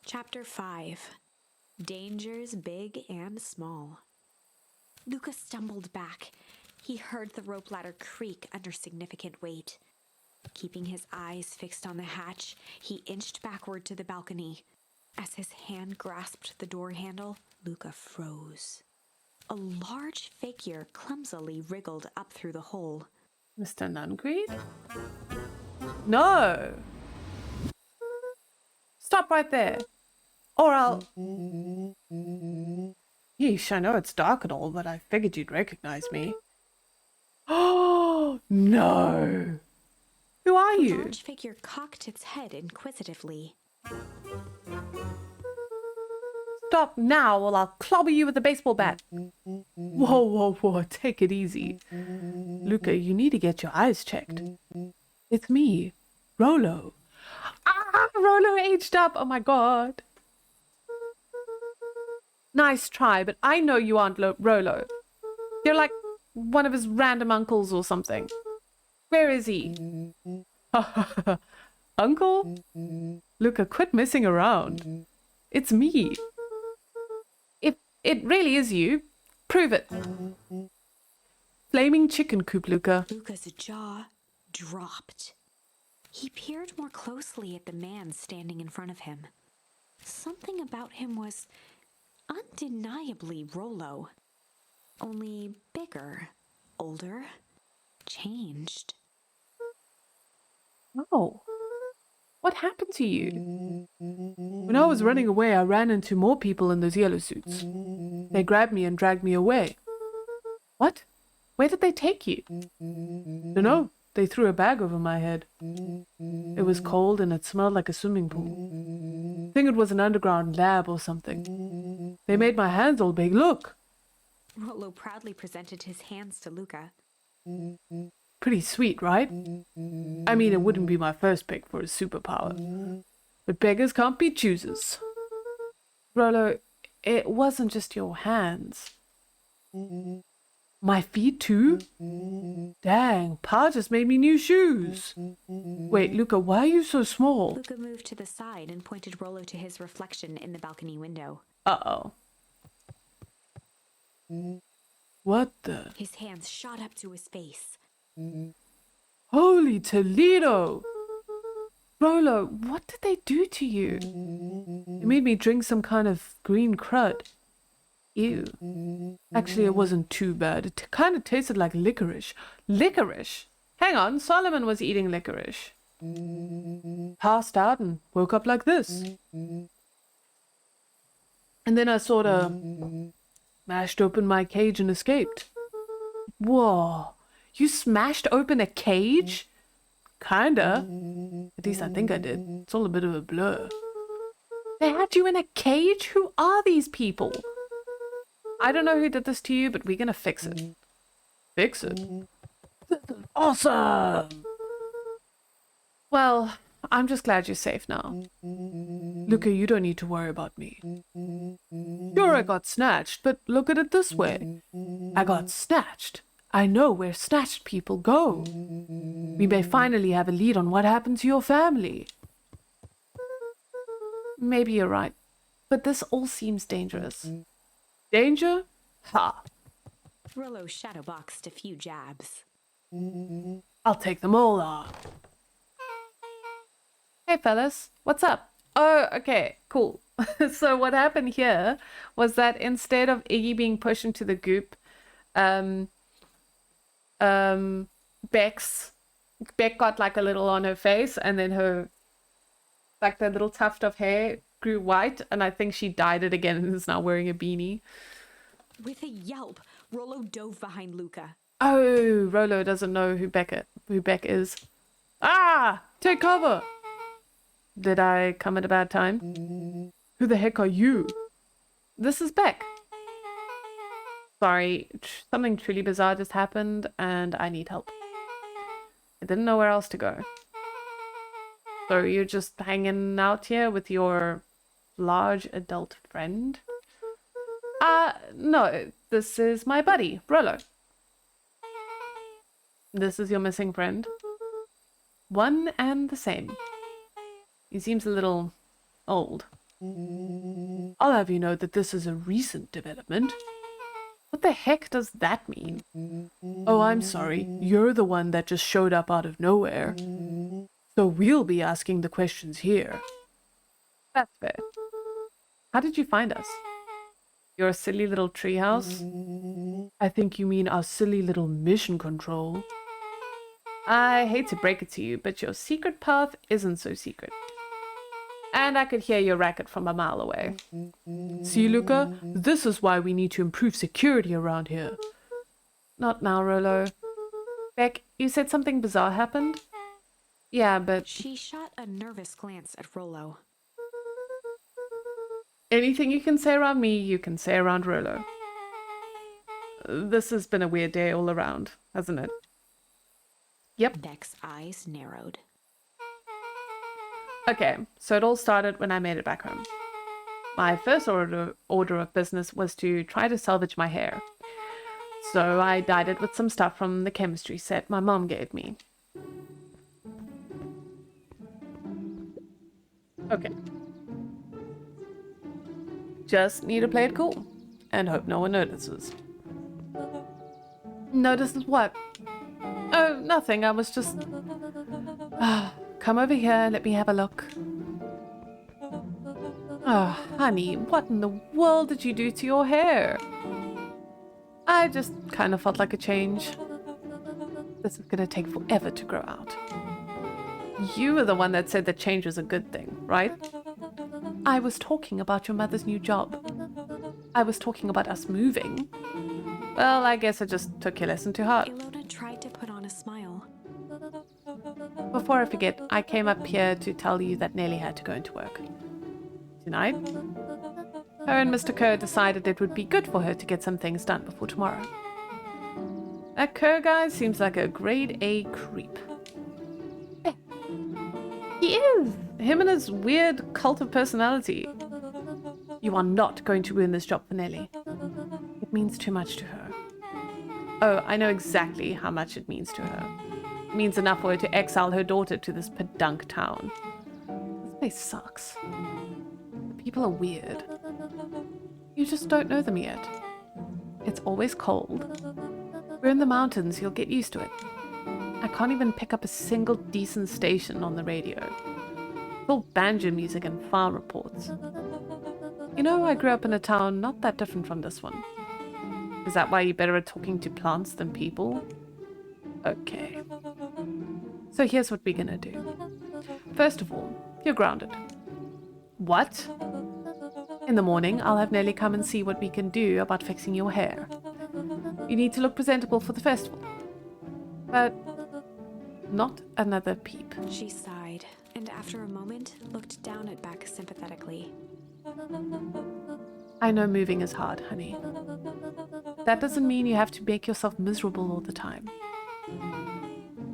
Chapter 5. Dangers Big and Small. Luka stumbled back. He heard the rope ladder creak under significant weight. Keeping his eyes fixed on the hatch, he inched backward to the balcony. As his hand grasped the door handle, Luka froze. A large figure clumsily wriggled up through the hole. Mr. Nungreed? No! Stop right there. Or I'll... Yeesh, I know it's dark and all, but I figured you'd recognize me. Oh, no! Who are The you? large figure cocked its head inquisitively. Stop now or I'll clobber you with a baseball bat. Whoa, whoa, whoa, take it easy. Luka, you need to get your eyes checked. It's me, Rolo. Ah, Rolo aged up, oh my god. Nice try, but I know you aren't Rolo. You're like one of his random uncles or something. Where is he? Uncle? Luka, quit messing around. It's me. If it really is you, prove it. Flaming chicken coop, Luka. Luka's jaw dropped. He peered more closely at the man standing in front of him. Something about him was undeniably Rolo. Only bigger, older, changed. Oh. What happened to you? When I was running away, I ran into more people in those yellow suits. They grabbed me and dragged me away. What? Where did they take you? Dunno. They threw a bag over my head. It was cold and it smelled like a swimming pool. I think it was an underground lab or something. They made my hands all big. Look! Rolo proudly presented his hands to Luka. Pretty sweet, right? I mean, it wouldn't be my first pick for a superpower. But beggars can't be choosers. Rolo, it wasn't just your hands. My feet too? Dang, Pa just made me new shoes. Wait, Luka, why are you so small? Luka moved to the side and pointed Rolo to his reflection in the balcony window. Uh-oh. What the? His hands shot up to his face. Holy Toledo! Rolo, what did they do to you? They made me drink some kind of green crud. Ew. Actually, it wasn't too bad. It kind of tasted like licorice. Licorice? Hang on, Solomon was eating licorice. Passed out and woke up like this. And then I sort of smashed open my cage and escaped. Whoa. You smashed open a cage? Kinda. At least I think I did. It's all a bit of a blur. They had you in a cage? Who are these people? I don't know who did this to you, but we're gonna fix it. Fix it? Awesome! Well, I'm just glad you're safe now. Luka, you don't need to worry about me. Sure, I got snatched, but look at it this way. I got snatched. I know where snatched people go. We may finally have a lead on what happened to your family. Maybe you're right, but this all seems dangerous. Danger? Ha! Rolo shadowboxed a few jabs. I'll take them all on. Hey fellas, what's up? Oh, okay, cool. So what happened here was that instead of Iggy being pushed into the goop, Beck got like a little on her face, and then her, like the little tuft of hair grew white, and I think she dyed it again and is now wearing a beanie. With a yelp, Rolo dove behind Luka. Oh, Rolo doesn't know who Beck is. Ah! Take cover! Did I come at a bad time? Who the heck are you? This is Beck. Sorry, something truly bizarre just happened and I need help. I didn't know where else to go. So you're just hanging out here with your large adult friend? No, this is my buddy, Rolo. This is your missing friend? One and the same. He seems a little old. I'll have you know that this is a recent development. What the heck does that mean? Oh, I'm sorry. You're the one that just showed up out of nowhere. So we'll be asking the questions here. That's fair. How did you find us? Your silly little treehouse? I think you mean our silly little mission control. I hate to break it to you, but your secret path isn't so secret. And I could hear your racket from a mile away. See, Luka, this is why we need to improve security around here. Not now, Rolo. Beck, you said something bizarre happened? Yeah, but... She shot a nervous glance at Rollo. Anything you can say around me, you can say around Rolo. This has been a weird day all around, hasn't it? Yep. Beck's eyes narrowed. Okay, so it all started when I made it back home. My first order of business was to try to salvage my hair. So I dyed it with some stuff from the chemistry set my mom gave me. Okay. Just need to play it cool and hope no one notices. Notices what? Oh, nothing. I was just... Come over here and let me have a look. Oh, honey, what in the world did you do to your hair? I just kind of felt like a change. This is going to take forever to grow out. You were the one that said that change was a good thing, right? I was talking about your mother's new job. I was talking about us moving. Well, I guess I just took your lesson to heart. Ilona tried to put on a smile. Before I forget, I came up here to tell you that Nellie had to go into work. Tonight, her and Mr. Kerr decided it would be good for her to get some things done before tomorrow. That Kerr guy seems like a grade A creep. He is! Him and his weird cult of personality. You are not going to ruin this job for Nellie. It means too much to her. Oh, I know exactly how much it means to her. It means enough for her to exile her daughter to this pedunk town. This place sucks. The people are weird. You just don't know them yet. It's always cold. We're in the mountains, you'll get used to it. I can't even pick up a single decent station on the radio. It's all banjo music and farm reports. You know, I grew up in a town not that different from this one. Is that why you're better at talking to plants than people? Okay. So here's what we're gonna do. First of all, you're grounded. What? In the morning, I'll have Nellie come and see what we can do about fixing your hair. You need to look presentable for the festival. But not another peep. She sighed, and after a moment, looked down at Beck sympathetically. I know moving is hard, honey. That doesn't mean you have to make yourself miserable all the time.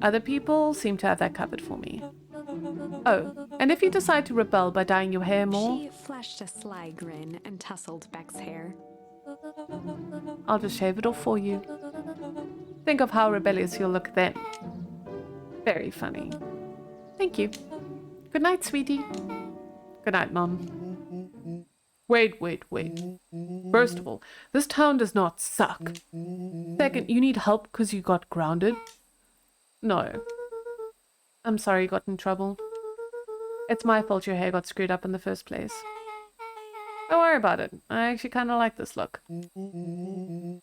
Other people seem to have that covered for me. Oh, and if you decide to rebel by dyeing your hair more... She flashed a sly grin and tousled Beck's hair. I'll just shave it off for you. Think of how rebellious you'll look then. Very funny. Thank you. Good night, sweetie. Good night, Mom. Wait. First of all, this town does not suck. Second, you need help because you got grounded? No. I'm sorry you got in trouble. It's my fault your hair got screwed up in the first place. Don't worry about it. I actually kind of like this look.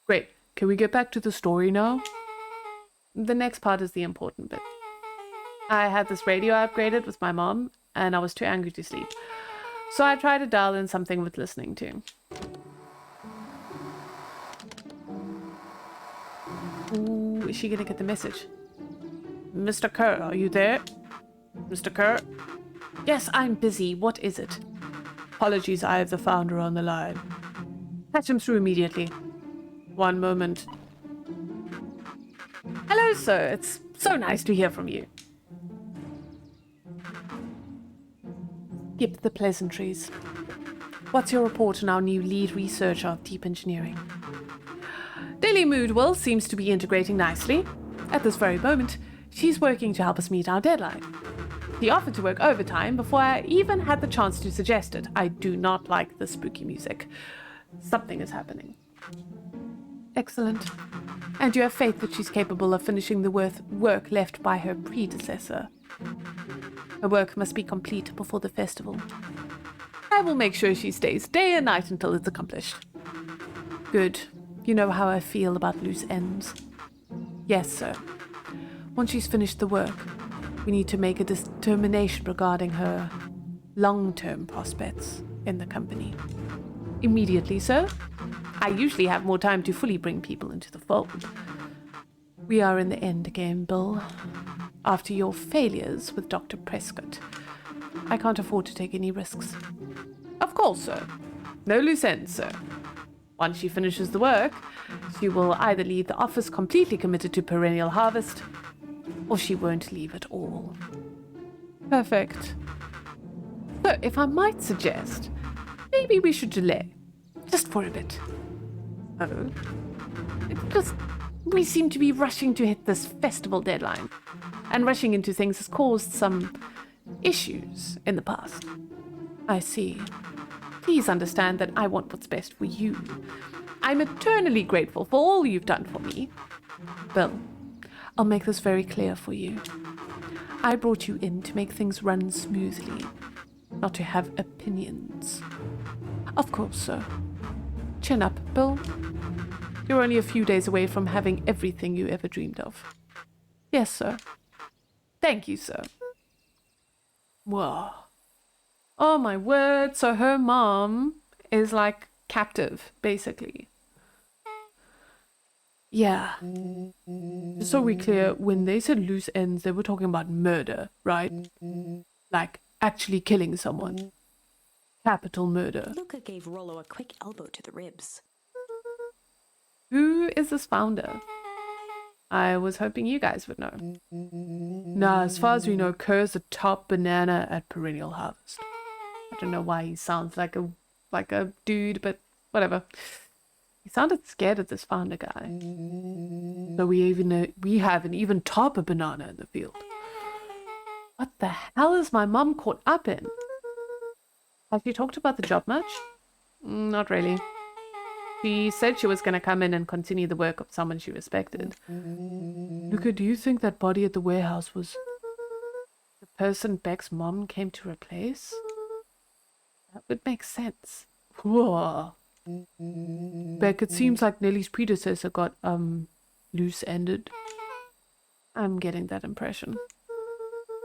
Great. Can we get back to the story now? The next part is the important bit. I had this radio upgraded with my mom, and I was too angry to sleep. So I tried to dial in something worth listening to. Ooh, is she gonna get the message? Mr. Kerr, are you there? Mr. Kerr? Yes, I'm busy. What is it? Apologies, I have the founder on the line. Patch him through immediately. One moment. Hello, sir. It's so nice to hear from you. Skip the pleasantries. What's your report on our new lead researcher of deep engineering? Daily Moodwell seems to be integrating nicely. At this very moment, she's working to help us meet our deadline. He offered to work overtime before I even had the chance to suggest it. I do not like the spooky music. Something is happening. Excellent. And you have faith that she's capable of finishing the work left by her predecessor. Her work must be complete before the festival. I will make sure she stays day and night until it's accomplished. Good. You know how I feel about loose ends. Yes, sir. Once she's finished the work, we need to make a determination regarding her long-term prospects in the company. Immediately, sir. I usually have more time to fully bring people into the fold. We are in the end game, Bill. After your failures with Dr. Prescott, I can't afford to take any risks. Of course, sir. No loose ends, sir. Once she finishes the work, she will either leave the office completely committed to Perennial Harvest, or she won't leave at all. Perfect. So, if I might suggest, maybe we should delay. Just for a bit. Oh? We seem to be rushing to hit this festival deadline. And rushing into things has caused some issues in the past. I see. Please understand that I want what's best for you. I'm eternally grateful for all you've done for me. Bill, I'll make this very clear for you. I brought you in to make things run smoothly, not to have opinions. Of course, sir. Chin up, Bill. You're only a few days away from having everything you ever dreamed of. Yes, sir. Thank you, sir. Whoa. Oh, my word. So her mom is like captive, basically. Yeah. Just so we're clear, when they said loose ends, they were talking about murder, right? Like actually killing someone. Capital murder. Luka gave Rollo a quick elbow to the ribs. Who is this founder? I was hoping you guys would know. Nah, as far as we know, Kerr's the top banana at Perennial Harvest. I don't know why he sounds like a dude, but whatever. He sounded scared of this founder guy. So we have an even topper banana in the field. What the hell is my mom caught up in? Have you talked about the job much? Not really. She said she was going to come in and continue the work of someone she respected. Luka, do you think that body at the warehouse was the person Beck's mom came to replace? That would make sense. Whoa. Beck, it seems like Nellie's predecessor got, loose-ended. I'm getting that impression.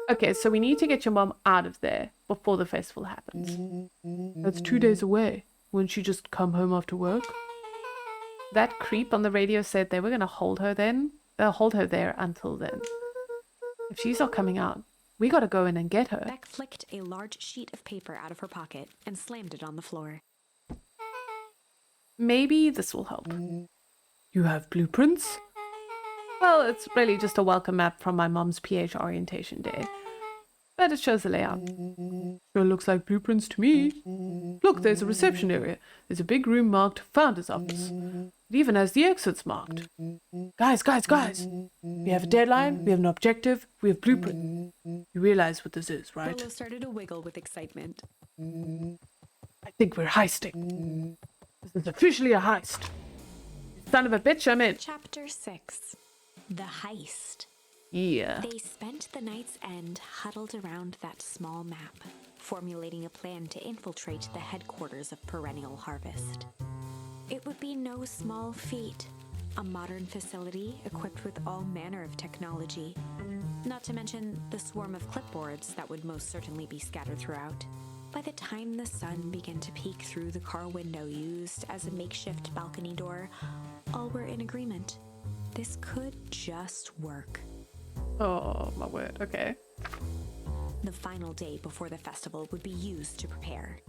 Okay, so we need to get your mom out of there before the festival happens. That's 2 days away. Wouldn't she just come home after work? That creep on the radio said they were going to hold her there until then. If she's not coming out, we got to go in and get her. Beck flicked a large sheet of paper out of her pocket and slammed it on the floor. Maybe this will help. You have blueprints? Well, it's really just a welcome map from my mom's PH orientation day. But it shows the layout. Sure looks like blueprints to me. Look, there's a reception area. There's a big room marked Founder's Office. It even has the exits marked. Guys! We have a deadline, we have an objective, we have blueprint. You realize what this is, right? Rollo started to wiggle with excitement. I think we're heisting. This is officially a heist. Son of a bitch, I'm in. Chapter 6. The Heist. Yeah. They spent the night's end huddled around that small map, formulating a plan to infiltrate the headquarters of Perennial Harvest. It would be no small feat. A modern facility equipped with all manner of technology. Not to mention the swarm of clipboards that would most certainly be scattered throughout. By the time the sun began to peek through the car window used as a makeshift balcony door, all were in agreement. This could just work. Oh, my word. Okay. The final day before the festival would be used to prepare.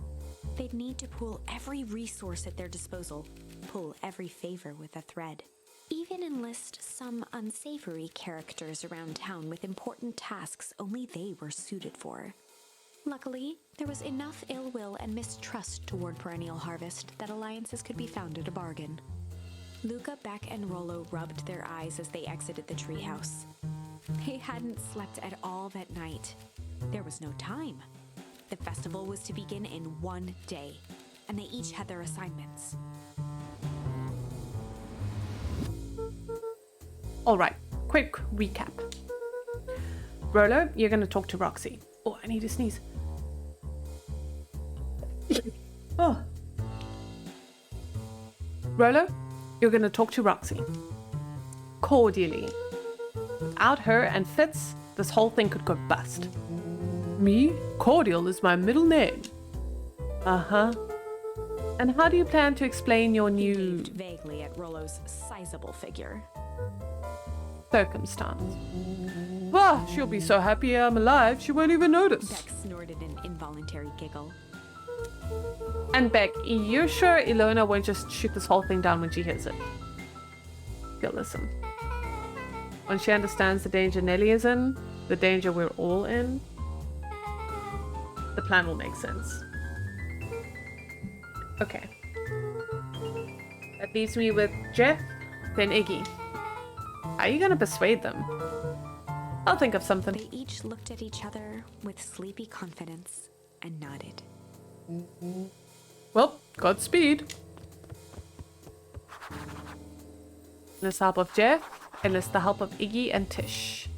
They'd need to pool every resource at their disposal, pull every favor with a thread. Even enlist some unsavory characters around town with important tasks only they were suited for. Luckily, there was enough ill will and mistrust toward Perennial Harvest that alliances could be found at a bargain. Luka, Beck, and Rollo rubbed their eyes as they exited the treehouse. They hadn't slept at all that night. There was no time. The festival was to begin in 1 day, and they each had their assignments. All right, quick recap. Rolo, you're going to talk to Roxy. Oh, I need to sneeze. Oh. Rolo, you're going to talk to Roxy. Cordially. Without her and Fitz, this whole thing could go bust. Me? Cordial is my middle name. Uh-huh. And how do you plan to explain your He new waved vaguely at Rollo's sizable figure. circumstance? Ah, she'll be so happy I'm alive, she won't even notice. Beck snorted an involuntary giggle. And Beck, you're sure Ilona won't just shoot this whole thing down when she hears it? You'll listen. When she understands the danger Nelly is in, the danger we're all in, the plan will make sense. Okay. That leaves me with Jeff, then Iggy. How are you gonna persuade them? I'll think of something. They each looked at each other with sleepy confidence and nodded. Well, Godspeed. Enlist the help of Jeff, enlist the help of Iggy and Tish.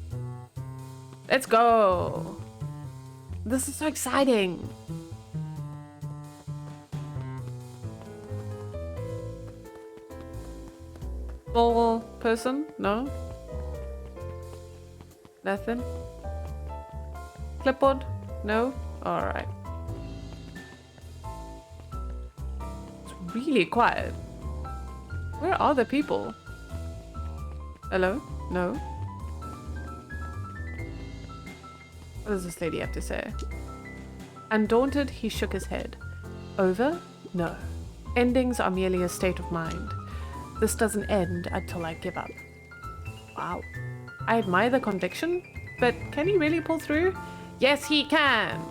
Let's go! This is so exciting! Small person? No? Nothing? Clipboard? No? Alright. It's really quiet. Where are the people? Hello? No? What does this lady have to say? Undaunted, he shook his head. Over? No. Endings are merely a state of mind. This doesn't end until I give up. Wow. I admire the conviction, but can he really pull through? Yes, he can!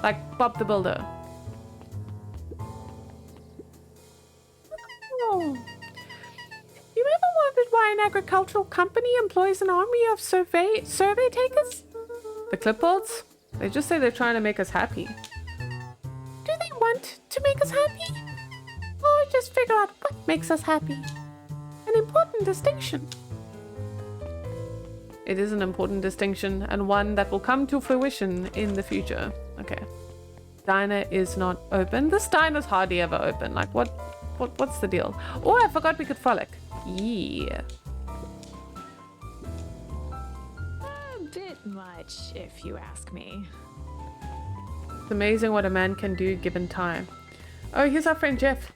Like Bob the Builder. Oh. You ever wondered why an agricultural company employs an army of survey takers? The clipboards? They just say they're trying to make us happy. Do they want to make us happy? Or just figure out what makes us happy? An important distinction. It is an important distinction, and one that will come to fruition in the future. Okay. Diner is not open. This diner's hardly ever open. Like, what's the deal? Oh, I forgot we could frolic. Yeah. A bit much, if you ask me. It's amazing what a man can do given time. Oh, here's our friend Jeff.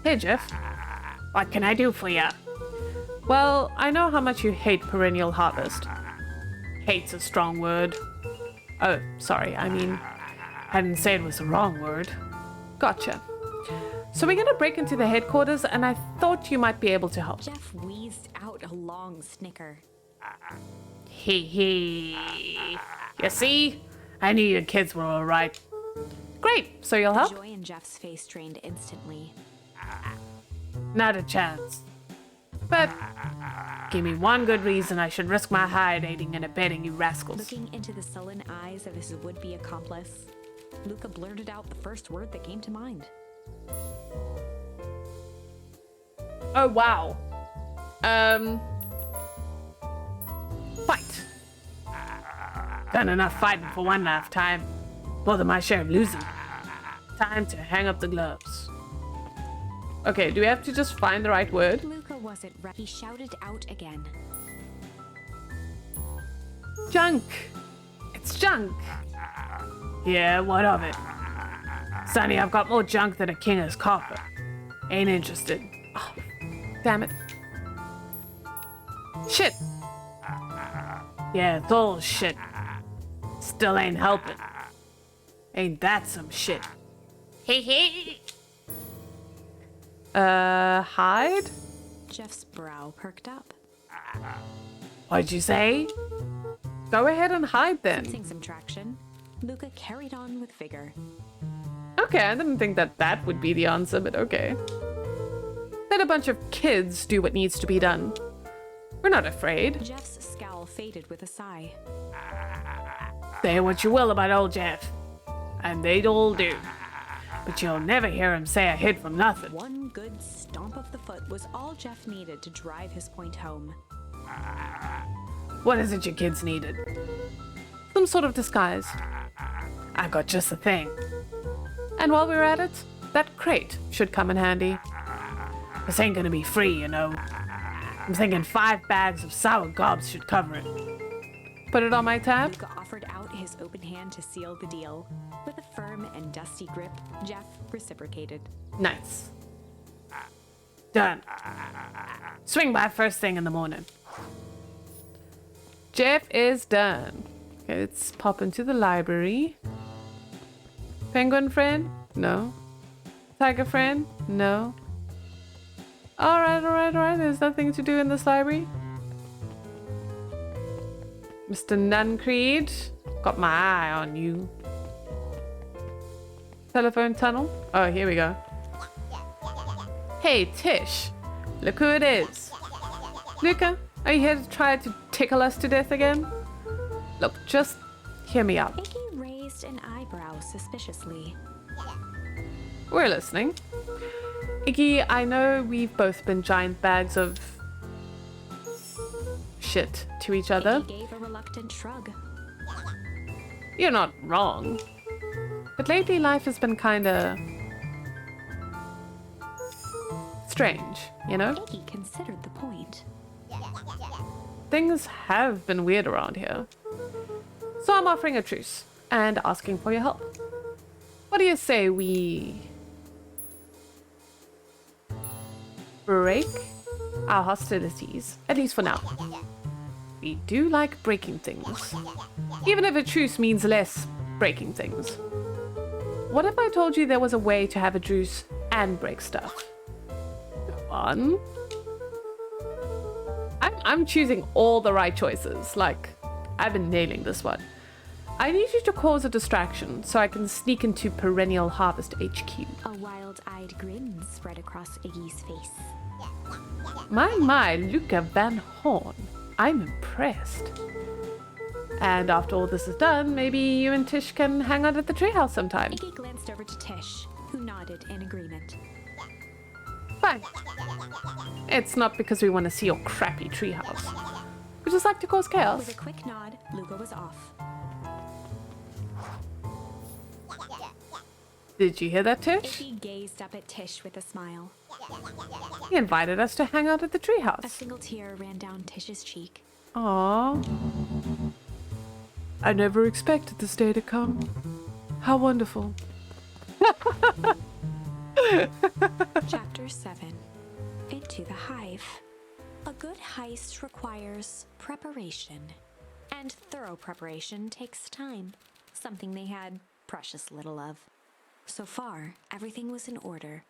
Hey, Jeff. What can I do for you? Well, I know how much you hate perennial harvest. Hate's a strong word. Oh, sorry, I mean, I didn't say it was the wrong word. Gotcha. So we're gonna break into the headquarters, and I thought you might be able to help. Jeff wheezed out a long snicker. Hee hee. You see? I knew your kids were alright. Great, so you'll help? Joy in Jeff's face drained instantly. Not a chance. But give me one good reason I should risk my hide aiding and abetting you rascals. Looking into the sullen eyes of his would-be accomplice, Luka blurted out the first word that came to mind. Oh, wow. Fight. Done enough fighting for one lifetime. More than my share of losing. Time to hang up the gloves. Okay, do we have to just find the right word? Luka wasn't ready. He shouted out again. Junk. It's junk. Yeah, what of it? Sonny, I've got more junk than a king of copper. Ain't interested. Oh, damn it. Shit. Yeah, it's all shit. Still ain't helping. Ain't that some shit? Hey, hey. Hide? Jeff's brow perked up. What'd you say? Go ahead and hide then. Sensing some traction, Luka carried on with vigor. Okay, I didn't think that would be the answer, but okay. Let a bunch of kids do what needs to be done. We're not afraid. Jeff's scowl faded with a sigh. Say what you will about old Jeff, and they'd all do. But you'll never hear him say a hit from nothing. One good stomp of the foot was all Jeff needed to drive his point home. What is it your kids needed? Some sort of disguise. I got just the thing. And while we're at it, that crate should come in handy. This ain't gonna be free, you know. I'm thinking 5 bags of sour gobs should cover it. Put it on my tab. Luka offered out his open hand to seal the deal. With a firm and dusty grip, Jeff reciprocated. Nice. Done. Swing by first thing in the morning. Jeff is done. Okay, let's pop into the library. Penguin friend? No. Tiger friend? No. Alright. There's nothing to do in this library. Mr. Nuncreed, got my eye on you. Telephone tunnel? Oh, here we go. Hey, Tish. Look who it is. Luka, are you here to try to tickle us to death again? Look, just hear me out. Iggy raised an eyebrow suspiciously. We're listening. Iggy, I know we've both been giant bags of shit to each other. Iggy gave a reluctant shrug. You're not wrong. But lately life has been kinda strange, you know? Iggy considered the point. Things have been weird around here. So I'm offering a truce and asking for your help. What do you say we break our hostilities, at least for now? We do like breaking things. Even if a truce means less breaking things. What if I told you there was a way to have a truce and break stuff? Go on. I'm choosing all the right choices. Like, I've been nailing this one. I need you to cause a distraction so I can sneak into Perennial Harvest HQ. A wild-eyed grin spread across Iggy's face. My, Luka Van Horn. I'm impressed. And after all this is done, maybe you and Tish can hang out at the treehouse sometime. Iggy glanced over to Tish, who nodded in agreement. Fine. It's not because we want to see your crappy treehouse. We just like to cause chaos. With a quick nod, Luka was off. Did you hear that, Tish? Iggy gazed up at Tish with a smile. He invited us to hang out at the A treehouse. single tear ran down Tish's cheek. Aww. I never expected this day to come. How wonderful. Chapter 7. Into the Hive. A good heist requires preparation. And thorough preparation takes time. Something they had precious little of. So far, everything was in order.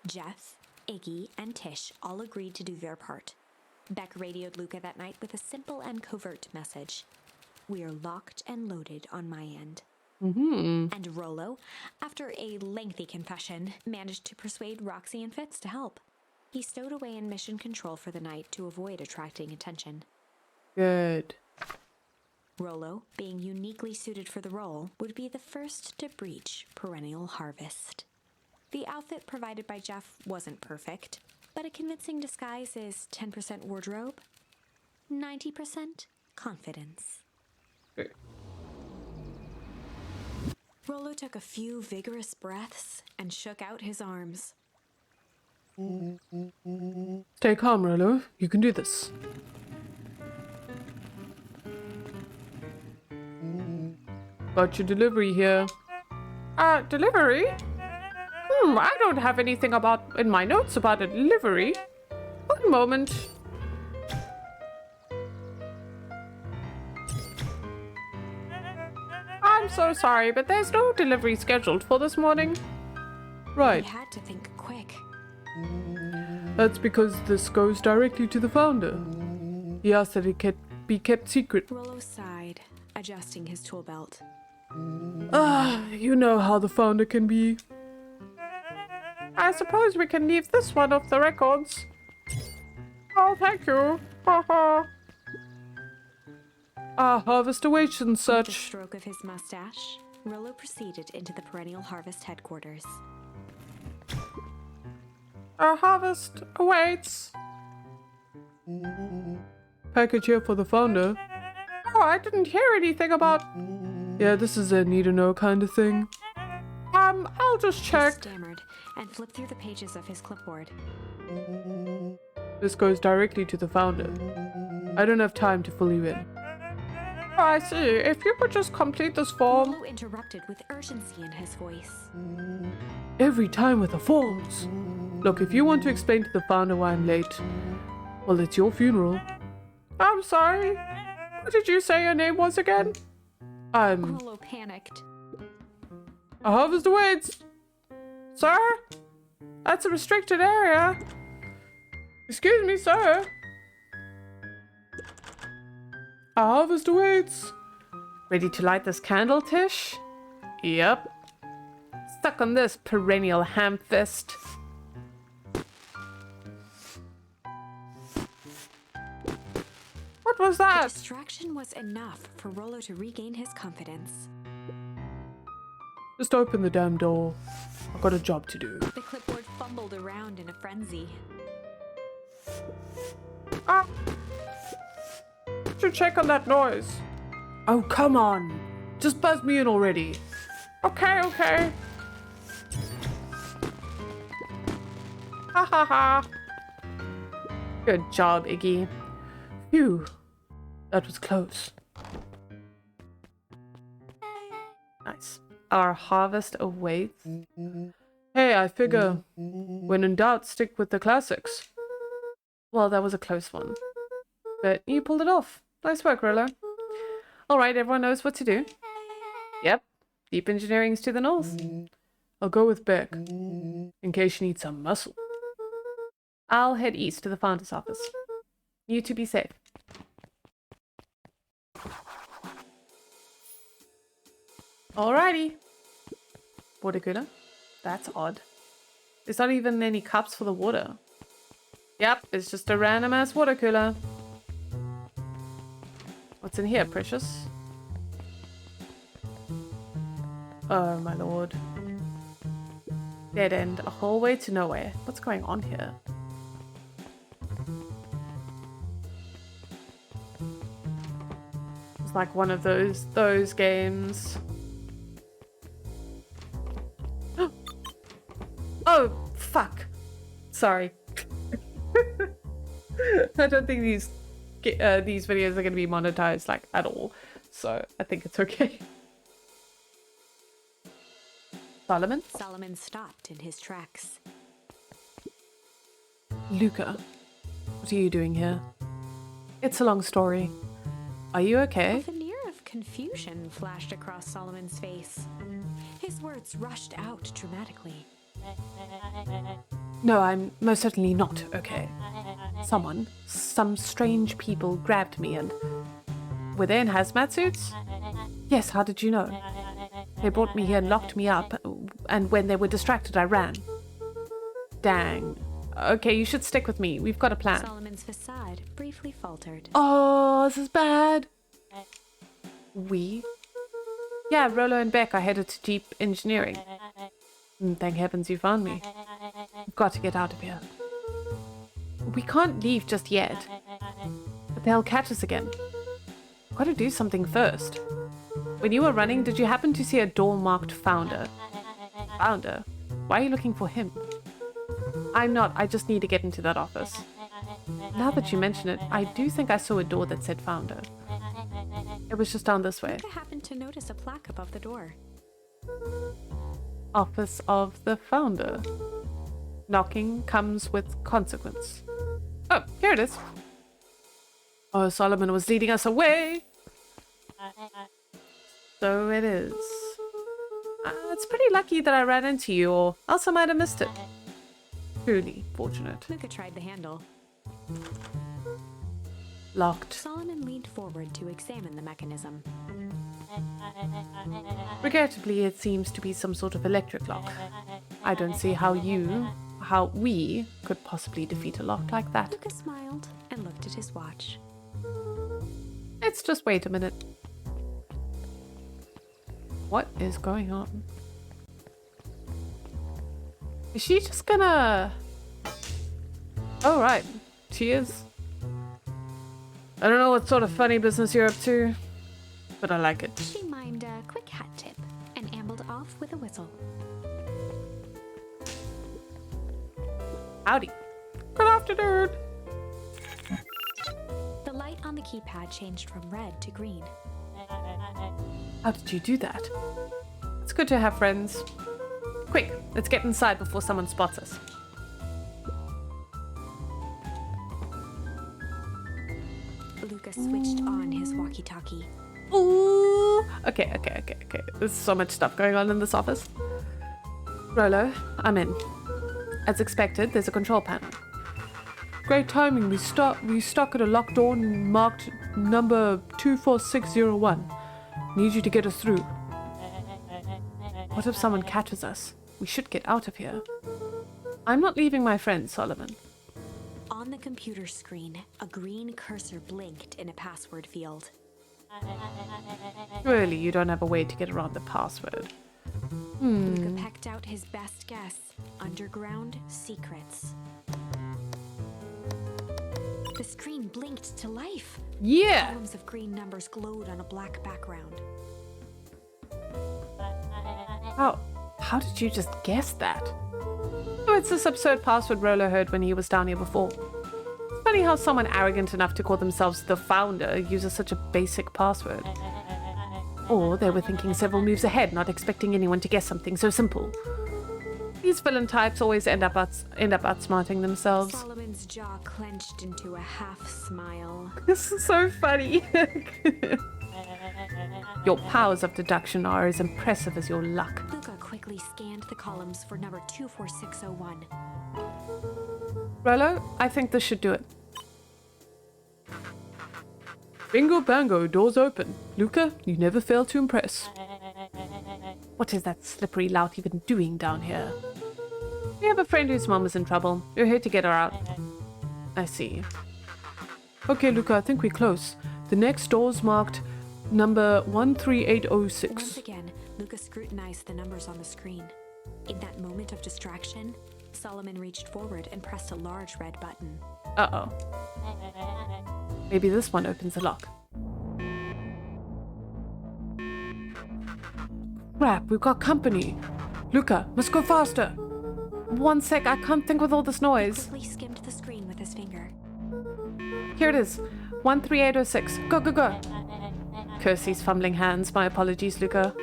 Jeff, Iggy, and Tish all agreed to do their part. Beck radioed Luka that night with a simple and covert message. "We're locked and loaded on my end." And Rollo, after a lengthy confession, managed to persuade Roxy and Fitz to help. He stowed away in mission control for the night to avoid attracting attention. Good. Rollo, being uniquely suited for the role, would be the first to breach Perennial Harvest. The outfit provided by Jeff wasn't perfect, but a convincing disguise is 10% wardrobe, 90% confidence. Okay. Rollo took a few vigorous breaths and shook out his arms. Stay calm, Rollo. You can do this. Got your delivery here. Delivery? I don't have anything in my notes about a delivery. One moment. I'm so sorry, but there's no delivery scheduled for this morning. Right. He had to think quick. That's because this goes directly to the founder. He asked that it be kept secret. Rollo sighed, adjusting his tool belt. You know how the founder can be. I suppose we can leave this one off the records. Oh, thank you. Our harvest awaits and With a such. stroke of his mustache, Rollo proceeded into the perennial harvest headquarters. Our harvest awaits. Package here for the founder. Oh, I didn't hear anything about... Yeah, this is a need-to-know kind of thing. I'll just He check. stammered and flipped through the pages of his clipboard. This goes directly to the founder. I don't have time to fill you in. Oh, I see. If you could just complete this form... Rollo interrupted with urgency in his voice. Every time with the forms. Look, if you want to explain to the founder why I'm late, well, it's your funeral. I'm sorry. What did you say your name was again? Rollo panicked. A harvest awaits. Sir? That's a restricted area. Excuse me, sir. A harvest awaits. Ready to light this candle, Tish? Yep. Stuck on this perennial ham fist. What was The that? distraction was enough for Rollo to regain his confidence. Just open the damn door. I've got a job to do. The clipboard fumbled around in a frenzy. Ah! Should check on that noise. Oh, come on. Just buzz me in already. Okay, okay. Ha ha ha. Good job, Iggy. Phew. That was close. Nice. Our harvest awaits. Hey, I figure when in doubt, stick with the classics. Well, that was a close one. But you pulled it off. Nice work, Rollo. Alright, everyone knows what to do. Yep. Deep engineering's to the north. I'll go with Beck, in case you need some muscle. I'll head east to the founder's office. You two be safe. Alrighty. Water cooler. That's odd. There's not even any cups for the water. Yep, it's just a random ass water cooler. What's in here, precious? Oh my lord. Dead end. A hallway to nowhere. What's going on here? It's like one of those games. Oh, fuck. Sorry. I don't think these videos are going to be monetized like at all, so I think it's okay. Solomon? Solomon stopped in his tracks. Luka, what are you doing here? It's a long story. Are you okay? A veneer of confusion flashed across Solomon's face. His words rushed out dramatically. No, I'm most certainly not okay. Some strange people grabbed me and... Were they in hazmat suits? Yes, how did you know? They brought me here and locked me up, and when they were distracted, I ran. Dang. Okay, you should stick with me. We've got a plan. Solomon's facade briefly faltered. Oh, this is bad. We? Yeah, Rollo and Beck are headed to deep engineering. Thank heavens you found me. We've got to get out of here. We can't leave just yet. But they'll catch us again. Got to do something first. When you were running, did you happen to see a door marked Founder? Founder? Why are you looking for him? I'm not. I just need to get into that office. Now that you mention it, I do think I saw a door that said Founder. It was just down this way. Luka happened to notice a plaque above the door. Office of the Founder. Knocking comes with consequence. Oh, here it is. Oh, Solomon was leading us away. So it is. It's pretty lucky that I ran into you, or else I might have missed it. Truly fortunate. Luka tried the handle. Locked. Solomon leaned forward to examine the mechanism. Regrettably, it seems to be some sort of electric lock. I don't see how we could possibly defeat a lock like that. Luka smiled and looked at his watch. It's Let's just wait a minute. What is going on? Is she just gonna... Oh, right. She is. I don't know what sort of funny business you're up to, but I like it. She mimed a quick hat tip and ambled off with a whistle. Howdy. Good afternoon. The light on the keypad changed from red to green. How did you do that? It's good to have friends. Quick, let's get inside before someone spots us. Luka switched on his walkie-talkie. Ooh. Okay. There's so much stuff going on in this office. Rolo, I'm in. As expected, there's a control panel. Great timing. We stuck at a locked door marked number 24601. Need you to get us through. What if someone catches us? We should get out of here. I'm not leaving my friend, Solomon. On the computer screen, a green cursor blinked in a password field. Surely you don't have a way to get around the password. Luka pecked out his best guess. Underground secrets. The screen blinked to life. Yeah! Columns of green numbers glowed on a black background. How did you just guess that? Oh, it's this absurd password Rolo heard when he was down here before. It's funny how someone arrogant enough to call themselves the founder uses such a basic password. Or they were thinking several moves ahead, not expecting anyone to guess something so simple. These villain types always end up outsmarting themselves. Solomon's jaw clenched into a half smile. This is so funny. Your powers of deduction are as impressive as your luck. Luka quickly scanned the columns for number 24601. Rolo, I think this should do it. Bingo bango, doors open. Luka, you never fail to impress. What is that slippery lout even doing down here? We have a friend whose mom is in trouble. We're here to get her out. I see. Okay, Luka, I think we're close. The next door's marked number 13806. Once again, Luka scrutinized the numbers on the screen. In that moment of distraction, Solomon reached forward and pressed a large red button. Uh-oh. Maybe this one opens the lock. Crap, we've got company. Luka, must go faster. One sec, I can't think with all this noise. Quickly skimmed the screen with his finger. Here it is. 13806. Go, go, go. Curse these fumbling hands. My apologies, Luka.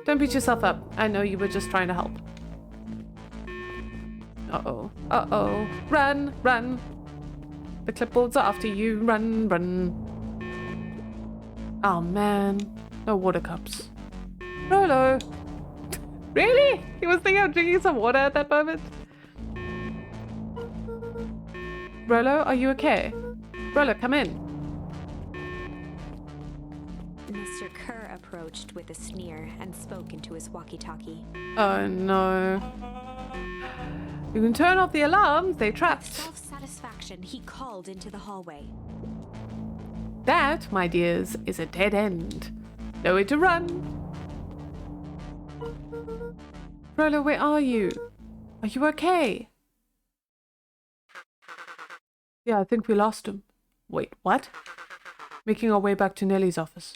Don't beat yourself up. I know you were just trying to help. Uh-oh. Uh-oh. Run, run. The clipboards are after you. Run, run. Oh, man. No water cups. Rolo. Really? He was thinking of drinking some water at that moment? Rolo, are you okay? Rolo, come in. Mr. Kerr approached with a sneer and spoke into his walkie-talkie. Oh, no. You can turn off the alarms. They With trapped. self-satisfaction, he called into the hallway. That, my dears, is a dead end. Nowhere to run. Rolo, where are you? Are you okay? Yeah, I think we lost him. Wait, what? Making our way back to Nellie's office.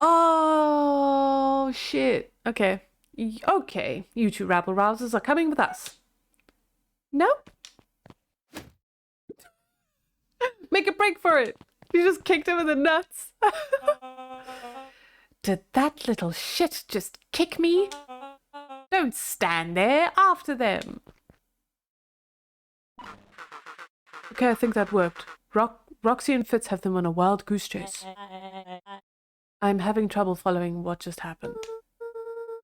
Oh, shit. Okay. Okay, you two rabble-rousers are coming with us. Nope. Make a break for it. You just kicked him in the nuts. Did that little shit just kick me? Don't stand there. After them. Okay, I think that worked. Roxy and Fitz have them on a wild goose chase. I'm having trouble following what just happened.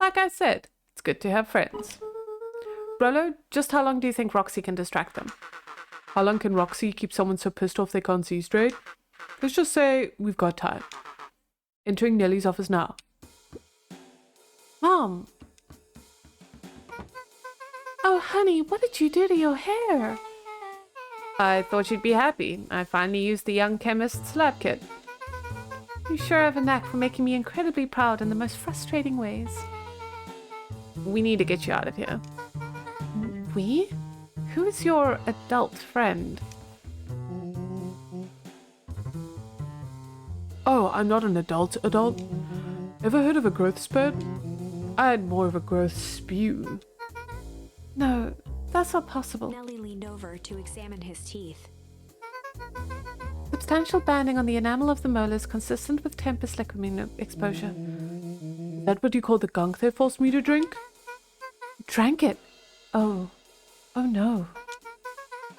Like I said, it's good to have friends. Rolo, just how long do you think Roxy can distract them? How long can Roxy keep someone so pissed off they can't see straight? Let's just say we've got time. Entering Nellie's office now. Mom! Oh, honey, what did you do to your hair? I thought you'd be happy. I finally used the young chemist's lab kit. You sure have a knack for making me incredibly proud in the most frustrating ways. We need to get you out of here. We? Who is your adult friend? Oh, I'm not an adult. Ever heard of a growth spurt? I had more of a growth spew. No, that's not possible. Nellie leaned over to examine his teeth. Substantial banding on the enamel of the molars consistent with tempest liquamine exposure. Is that what you call the gunk they forced me to drink? Drank it? Oh no.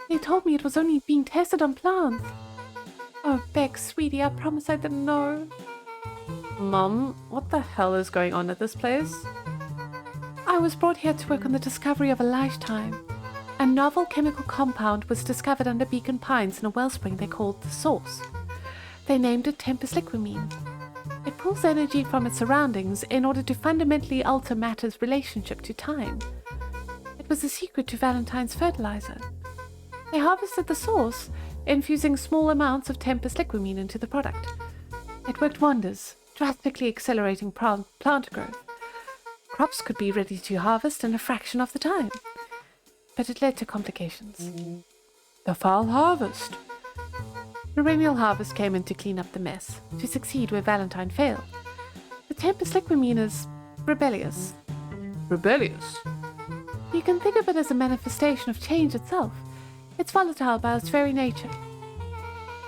They told me it was only being tested on plants. Oh, Beck, sweetie, I promise I didn't know. Mom, what the hell is going on at this place? I was brought here to work on the discovery of a lifetime. A novel chemical compound was discovered under Beacon Pines in a wellspring they called the Source. They named it tempest liquamine. It pulls energy from its surroundings in order to fundamentally alter matter's relationship to time. It was the secret to Valentine's fertilizer. They harvested the source, infusing small amounts of tempest liquamine into the product. It worked wonders, drastically accelerating plant growth. Crops could be ready to harvest in a fraction of the time. But it led to complications. The foul harvest. Perennial harvest came in to clean up the mess, to succeed where Valentine failed. The tempest liquamine is rebellious. Rebellious? You can think of it as a manifestation of change itself. It's volatile by its very nature.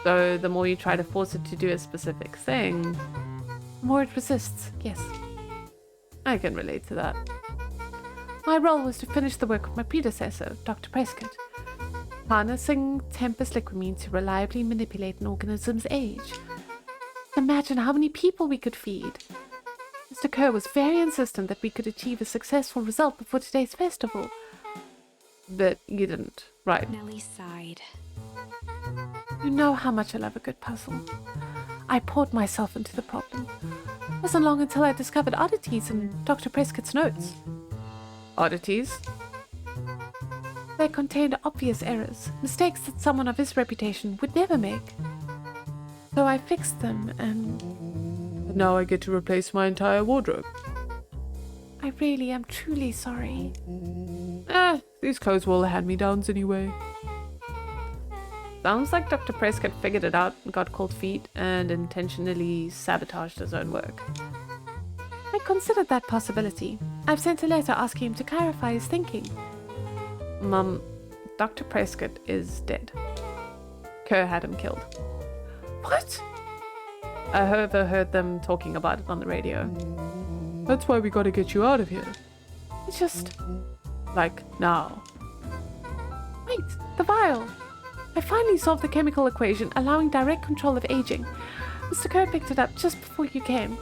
So the more you try to force it to do a specific thing, the more it resists, yes. I can relate to that. My role was to finish the work of my predecessor, Dr. Prescott, harnessing tempest liquamine to reliably manipulate an organism's age. Imagine how many people we could feed. Mr. Kerr was very insistent that we could achieve a successful result before today's festival. But you didn't, right? Nellie sighed. You know how much I love a good puzzle. I poured myself into the problem. It wasn't long until I discovered oddities in Dr. Prescott's notes. Oddities? They contained obvious errors, mistakes that someone of his reputation would never make. So I fixed them and now I get to replace my entire wardrobe. I really am truly sorry. These clothes were all hand-me-downs anyway. Sounds like Dr. Prescott figured it out and got cold feet and intentionally sabotaged his own work. I considered that possibility. I've sent a letter asking him to clarify his thinking. Mum, Dr. Prescott is dead. Kerr had him killed. What? I overheard them talking about it on the radio. That's why we gotta get you out of here. It's just... like, now. Wait, the vial! I finally solved the chemical equation, allowing direct control of aging. Mr. Kerr picked it up just before you came.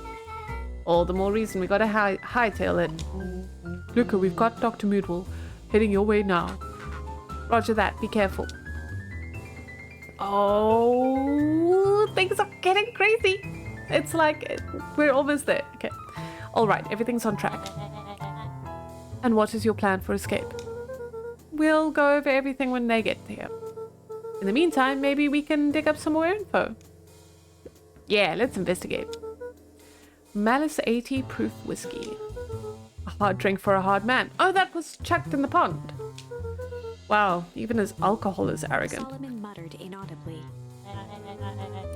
All the more reason we gotta hightail it. Luka, we've got Dr. Moodwell heading your way now. Roger that, be careful. Oh, things are getting crazy. It's like, we're almost there. Okay. Alright, everything's on track. And what is your plan for escape? We'll go over everything when they get here. In the meantime, maybe we can dig up some more info. Yeah, let's investigate. Malice 80 proof whiskey. A hard drink for a hard man. Oh, that was chucked in the pond. Wow, even his alcohol is arrogant. Solomon muttered inaudibly.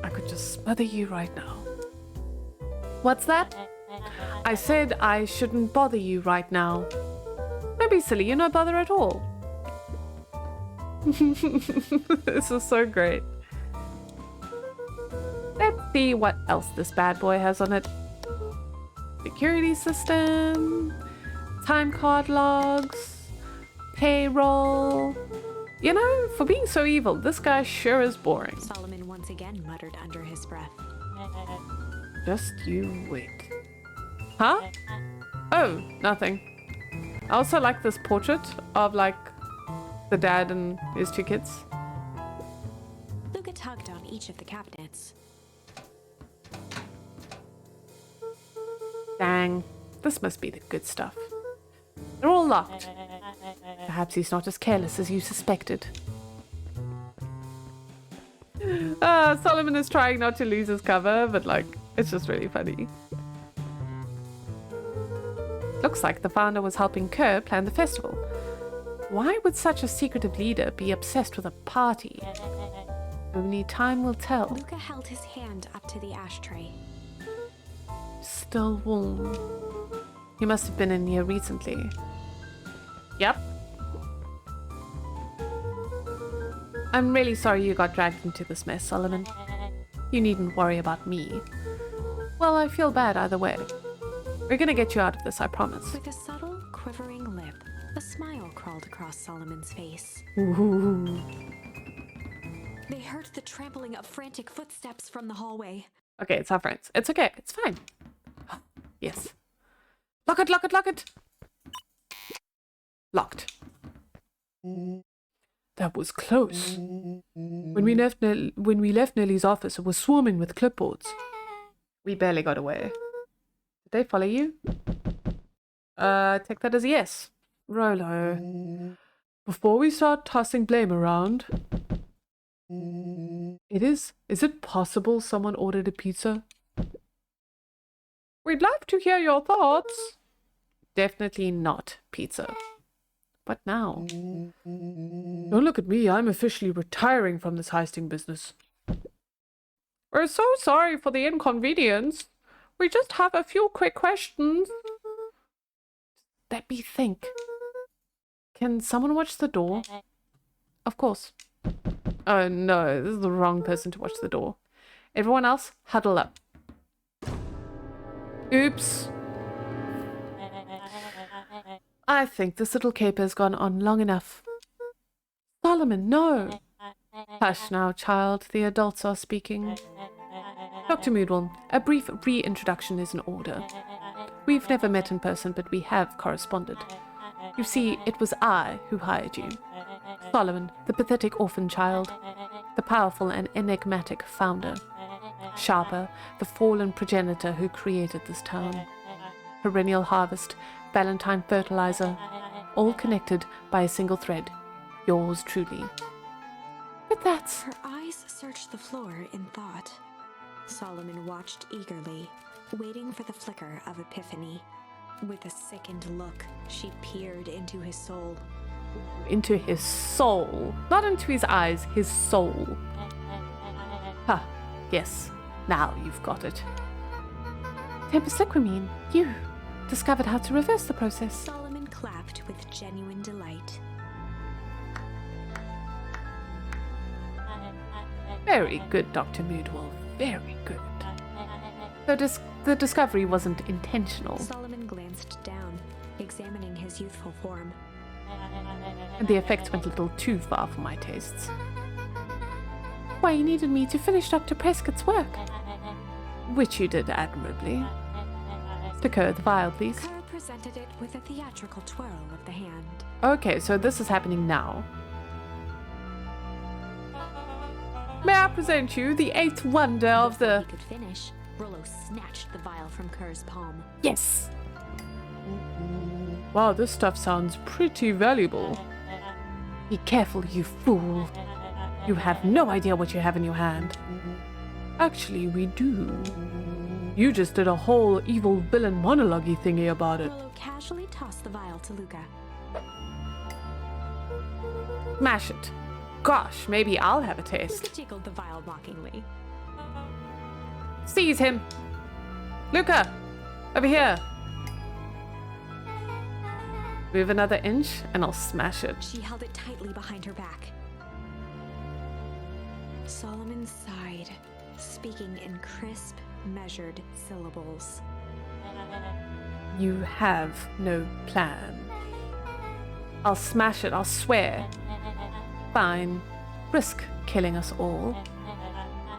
I could just smother you right now. What's that? I said I shouldn't bother you right now. Don't be silly, you're no bother at all. This is so great. Let's see what else this bad boy has on it. Security system, time card logs, payroll. You know, for being so evil, this guy sure is boring. Solomon once again muttered under his breath. Just you wait. Huh? Oh, nothing. I also like this portrait of like the dad and his two kids. Luka tugged on each of the cabinets. Dang, this must be the good stuff. They're all locked. Perhaps he's not as careless as you suspected. Solomon is trying not to lose his cover, but like, it's just really funny. Looks like the founder was helping Kerr plan the festival. Why would such a secretive leader be obsessed with a party? Only time will tell. Luka held his hand up to the ashtray. Still warm. He must have been in here recently. Yep. I'm really sorry you got dragged into this mess, Solomon. You needn't worry about me. Well, I feel bad either way. We're gonna get you out of this, I promise. With a subtle, quivering lip, a smile crawled across Solomon's face. Ooh. They heard the trampling of frantic footsteps from the hallway. Okay, it's our friends. It's okay. It's fine. Yes. Lock it, lock it, lock it! Locked. That was close. When we left Nellie's office, it was swarming with clipboards. We barely got away. Did they follow you? Take that as a yes. Rolo. Before we start tossing blame around... Is it possible someone ordered a pizza? We'd love to hear your thoughts. Definitely not pizza. What now? Don't look at me, I'm officially retiring from this heisting business. We're so sorry for the inconvenience. We just have a few quick questions. Let me think. Can someone watch the door? Of course. Oh no, this is the wrong person to watch the door. Everyone else, huddle up. Oops. I think this little caper has gone on long enough. Solomon, no. Hush now, child. The adults are speaking. Dr. Moodwell, a brief reintroduction is in order. We've never met in person, but we have corresponded. You see, it was I who hired you. Solomon, the pathetic orphan child. The powerful and enigmatic founder. Sharper, the fallen progenitor who created this town. Perennial harvest, Valentine fertilizer, all connected by a single thread. Yours truly. But that's... Her eyes searched the floor in thought. Solomon watched eagerly, waiting for the flicker of epiphany. With a sickened look, she peered into his soul. Into his soul. Not into his eyes, his soul. Ha, yes. Now you've got it. Tempus Liquimine, you discovered how to reverse the process. Solomon clapped with genuine delight. Very good, Dr. Moodwell. Very good. Though the discovery wasn't intentional. Solomon glanced down, examining his youthful form. And the effects went a little too far for my tastes. Why, you needed me to finish Dr. Prescott's work. Which you did admirably. To Kerr, the vial, please. Kerr presented it with a theatrical twirl of the hand. Okay, so this is happening now. May I present you the eighth wonder of Before the... he could finish, Rollo snatched the vial from Kerr's palm. Yes! Wow, this stuff sounds pretty valuable. Be careful, you fool. You have no idea what you have in your hand. Actually, we do. You just did a whole evil villain monologue-y thingy about it. Rollo casually tossed the vial to Luka. Smash it. Gosh, maybe I'll have a taste. Luka jiggled the vial mockingly. Seize him! Luka! Over here! Move another inch and I'll smash it. She held it tightly behind her back. Solomon sighed, speaking in crisp, measured syllables. You have no plan. I'll smash it, I'll swear. Fine. Risk killing us all.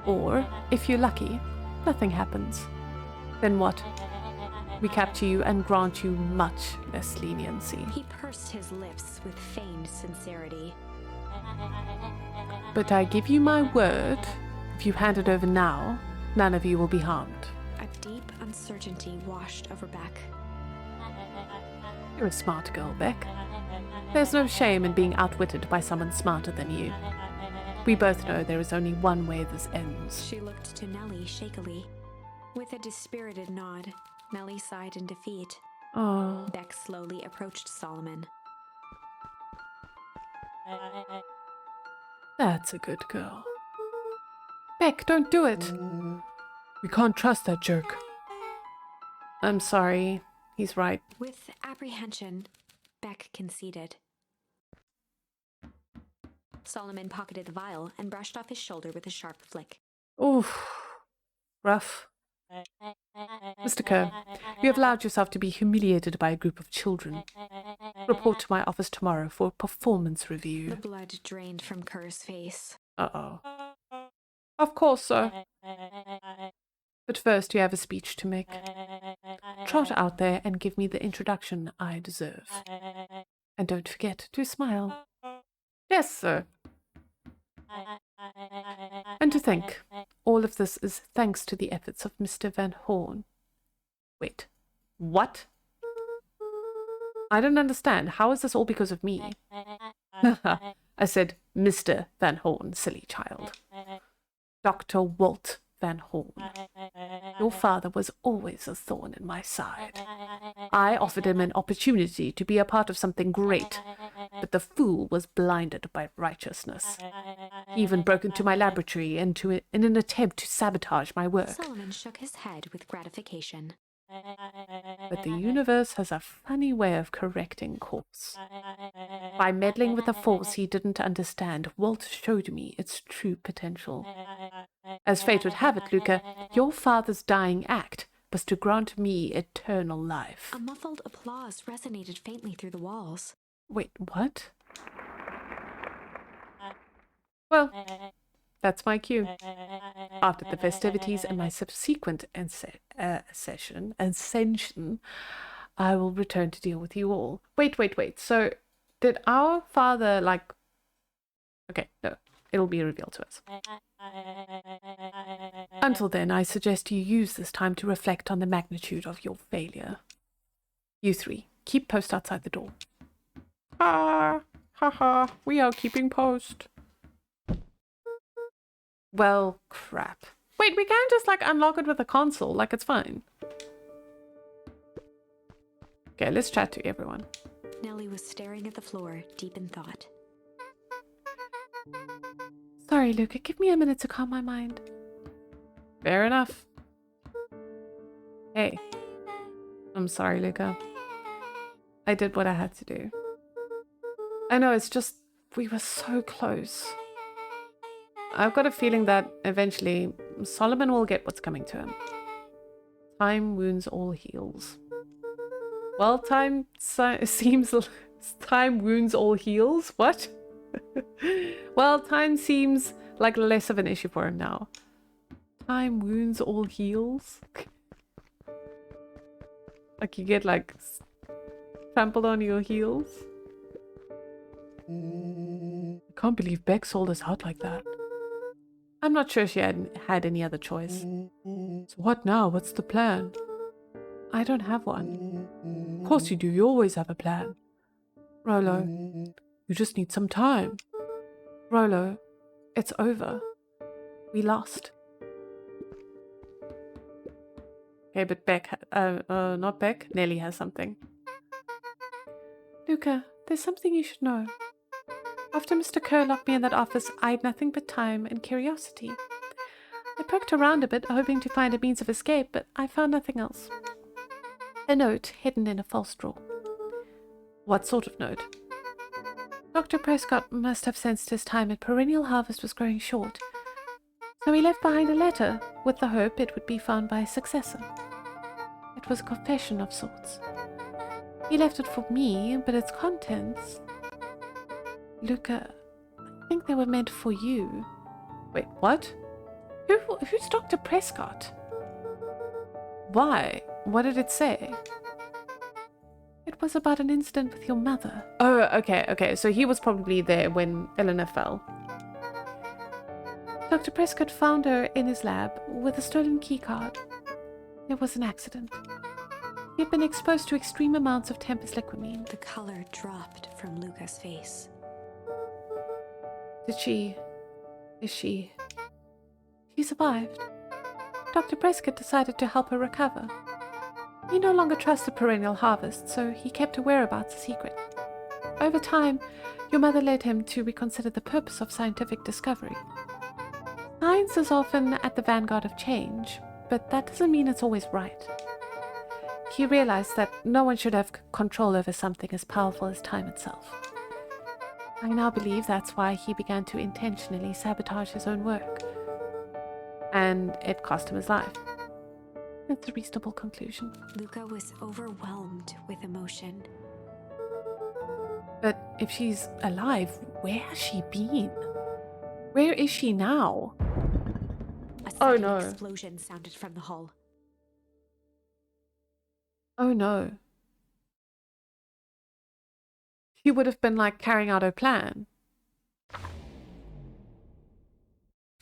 Or, if you're lucky, nothing happens. Then what? We capture you and grant you much less leniency. He pursed his lips with feigned sincerity. But I give you my word, if you hand it over now, none of you will be harmed. A deep uncertainty washed over Beck. You're a smart girl, Beck. There's no shame in being outwitted by someone smarter than you. We both know there is only one way this ends. She looked to Nellie shakily. With a dispirited nod, Nellie sighed in defeat. Oh, Beck slowly approached Solomon. that's a good girl. Beck, don't do it. We can't trust that jerk. I'm sorry. He's right. With apprehension, Beck conceded. Solomon pocketed the vial and brushed off his shoulder with a sharp flick. Oof. Rough. Mr. Kerr, you have allowed yourself to be humiliated by a group of children. Report to my office tomorrow for a performance The review. blood drained from Kerr's face. Uh-oh. Of course, sir. But first you have a speech to make. Trot out there and give me the introduction I deserve. And don't forget to smile. Yes, sir. And to think, all of this is thanks to the efforts of Mr. Van Horn. Wait, what? I don't understand. How is this all because of me? I said Mr. Van Horn, silly child. Dr. Walt Van Horn. Your father was always a thorn in my side. I offered him an opportunity to be a part of something great, but the fool was blinded by righteousness. He even broke into my laboratory in an attempt to sabotage my work. Solomon shook his head with gratification. But the universe has a funny way of correcting course. By meddling with a force he didn't understand, Walt showed me its true potential. As fate would have it, Luka, your father's dying act was to grant me eternal life. A muffled applause resonated faintly through the walls. Wait, what? Well, that's my cue. After the festivities and my subsequent ascension, I will return to deal with you all. Wait. So, did our father, like... Okay, no. It'll be revealed to us. Until then, I suggest you use this time to reflect on the magnitude of your failure. You three, keep post outside the door. We are keeping post. Well, crap. Wait, we can't just, like, unlock it with a console. Like, it's fine. Okay, let's chat to everyone. Nellie was staring at the floor, deep in thought. Sorry, Luka. Give me a minute to calm my mind. Fair enough. Hey. I'm sorry, Luka. I did what I had to do. I know, it's just... we were so close. I've got a feeling that eventually Solomon will get what's coming to him. Time wounds all heals. Well, time wounds all heals? What? Well, time seems like less of an issue for him now. Time wounds all heals? Like you get like trampled on your heels? I can't believe Beck sold us out like that. I'm not sure she had any other choice. So what now? What's the plan? I don't have one. Of course you do. You always have a plan. Rolo, you just need some time. Rolo, it's over. We lost. Okay, but Beck, not Beck, Nellie has something. Luka, there's something you should know. After Mr. Kerr locked me in that office, I had nothing but time and curiosity. I poked around a bit, hoping to find a means of escape, but I found nothing else. A note hidden in a false drawer. What sort of note? Dr. Prescott must have sensed his time at Perennial Harvest was growing short, so he left behind a letter with the hope it would be found by a successor. It was a confession of sorts. He left it for me, but its contents... Luka, I think they were meant for you. Wait, what? Who's Dr. Prescott? Why? What did it say? It was about an incident with your mother. Oh, okay. So he was probably there when Eleanor fell. Dr. Prescott found her in his lab with a stolen keycard. It was an accident. He had been exposed to extreme amounts of Tempest liquamine. The color dropped from Luka's face. Did she Is she... She survived. Dr. Prescott decided to help her recover. He no longer trusted perennial harvest, so he kept her whereabouts a secret. Over time, your mother led him to reconsider the purpose of scientific discovery. Science is often at the vanguard of change, but that doesn't mean it's always right. He realized that no one should have control over something as powerful as time itself. I now believe that's why he began to intentionally sabotage his own work. And it cost him his life. That's a reasonable conclusion. Luka was overwhelmed with emotion. But if she's alive, where has she been? Where is she now? A Oh sudden no. explosion sounded from the hull. Oh no. She would have been like carrying out her plan.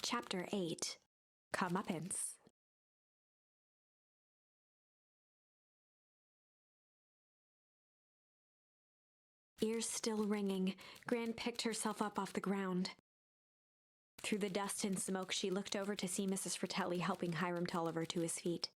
Chapter 8. Comeuppance. Ears still ringing, Gran picked herself up off the ground. Through the dust and smoke, she looked over to see Mrs. Fratelli helping Hiram Tolliver to his feet.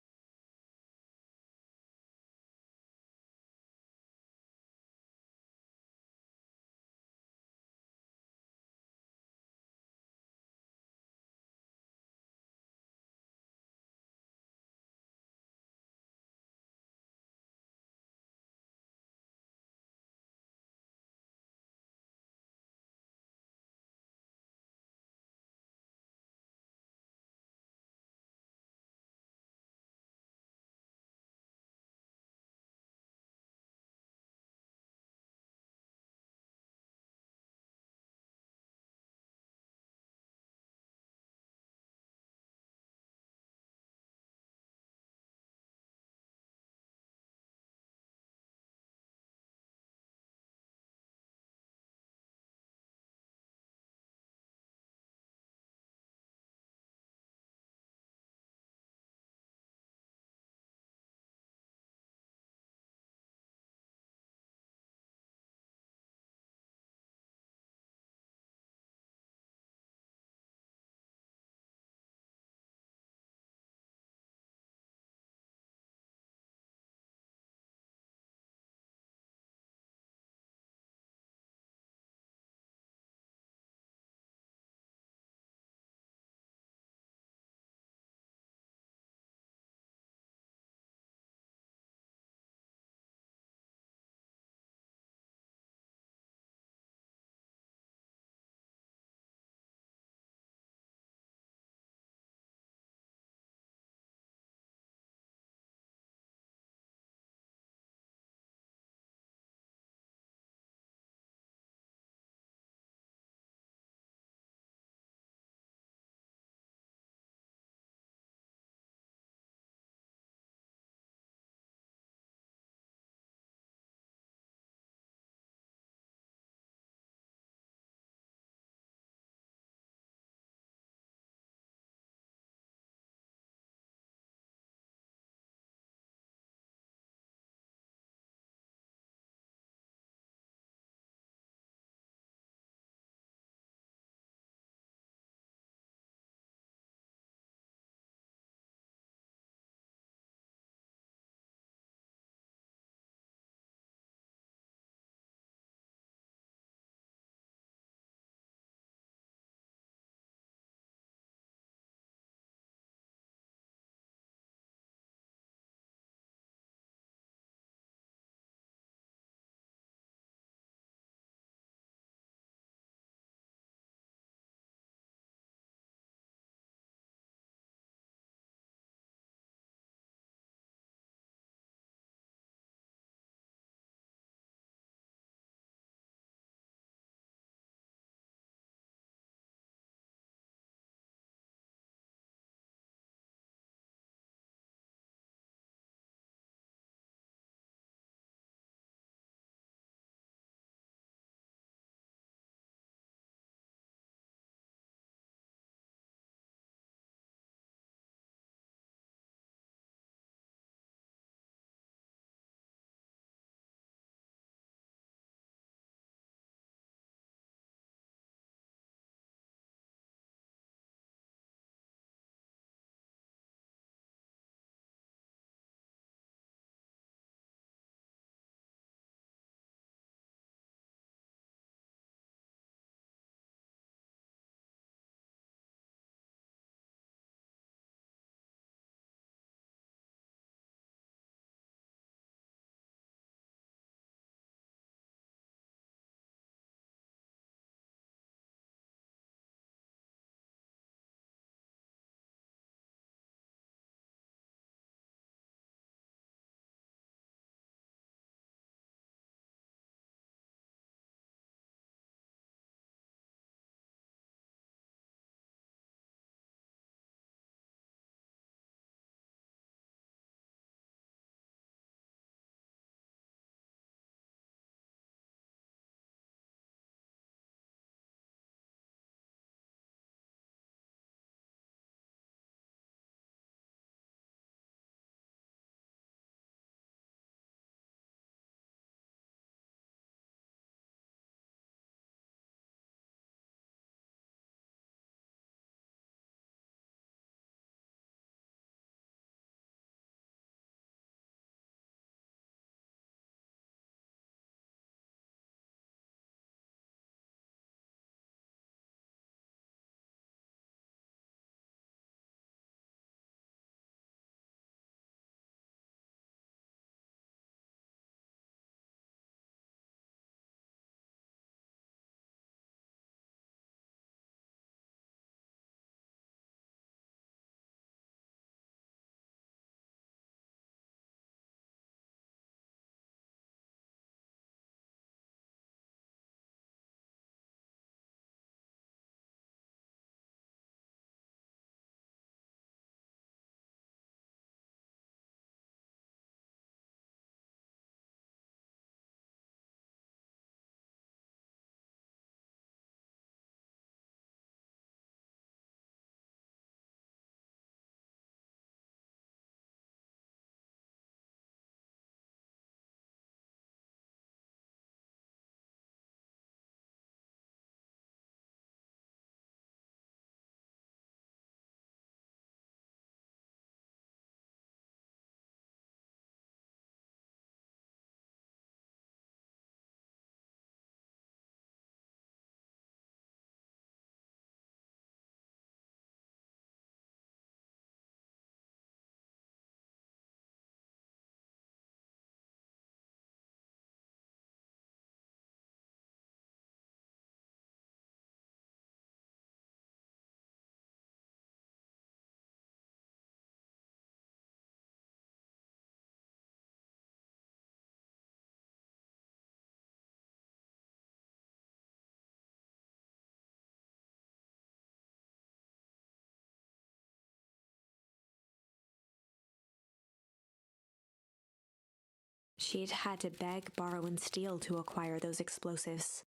She'd had to beg, borrow, and steal to acquire those explosives.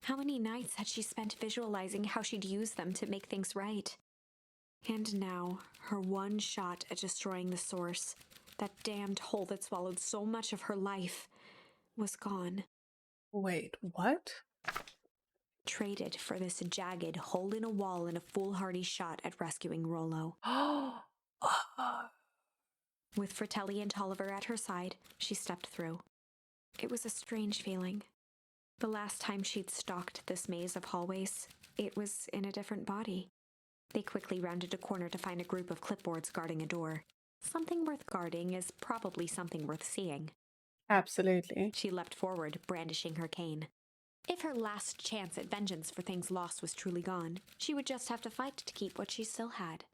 How many nights had she spent visualizing how she'd use them to make things right? And now, her one shot at destroying the source, that damned hole that swallowed so much of her life, was gone. Wait, what? Traded for this jagged hole in a wall and a foolhardy shot at rescuing Rollo. With Fratelli and Tolliver at her side, she stepped through. It was a strange feeling. The last time she'd stalked this maze of hallways, it was in a different body. They quickly rounded a corner to find a group of clipboards guarding a door. Something worth guarding is probably something worth seeing. Absolutely. She leapt forward, brandishing her cane. If her last chance at vengeance for things lost was truly gone, she would just have to fight to keep what she still had.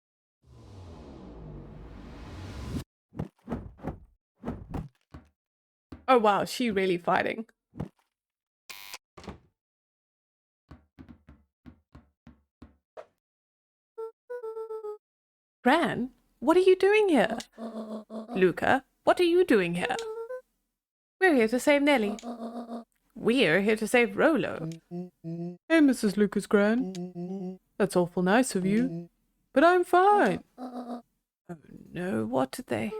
Oh wow, she really fighting. Gran, what are you doing here? Luka, what are you doing here? We're here to save Nellie. We're here to save Rollo. Hey, Mrs. Lucas Gran. That's awful nice of you. But I'm fine. Oh no, what did they...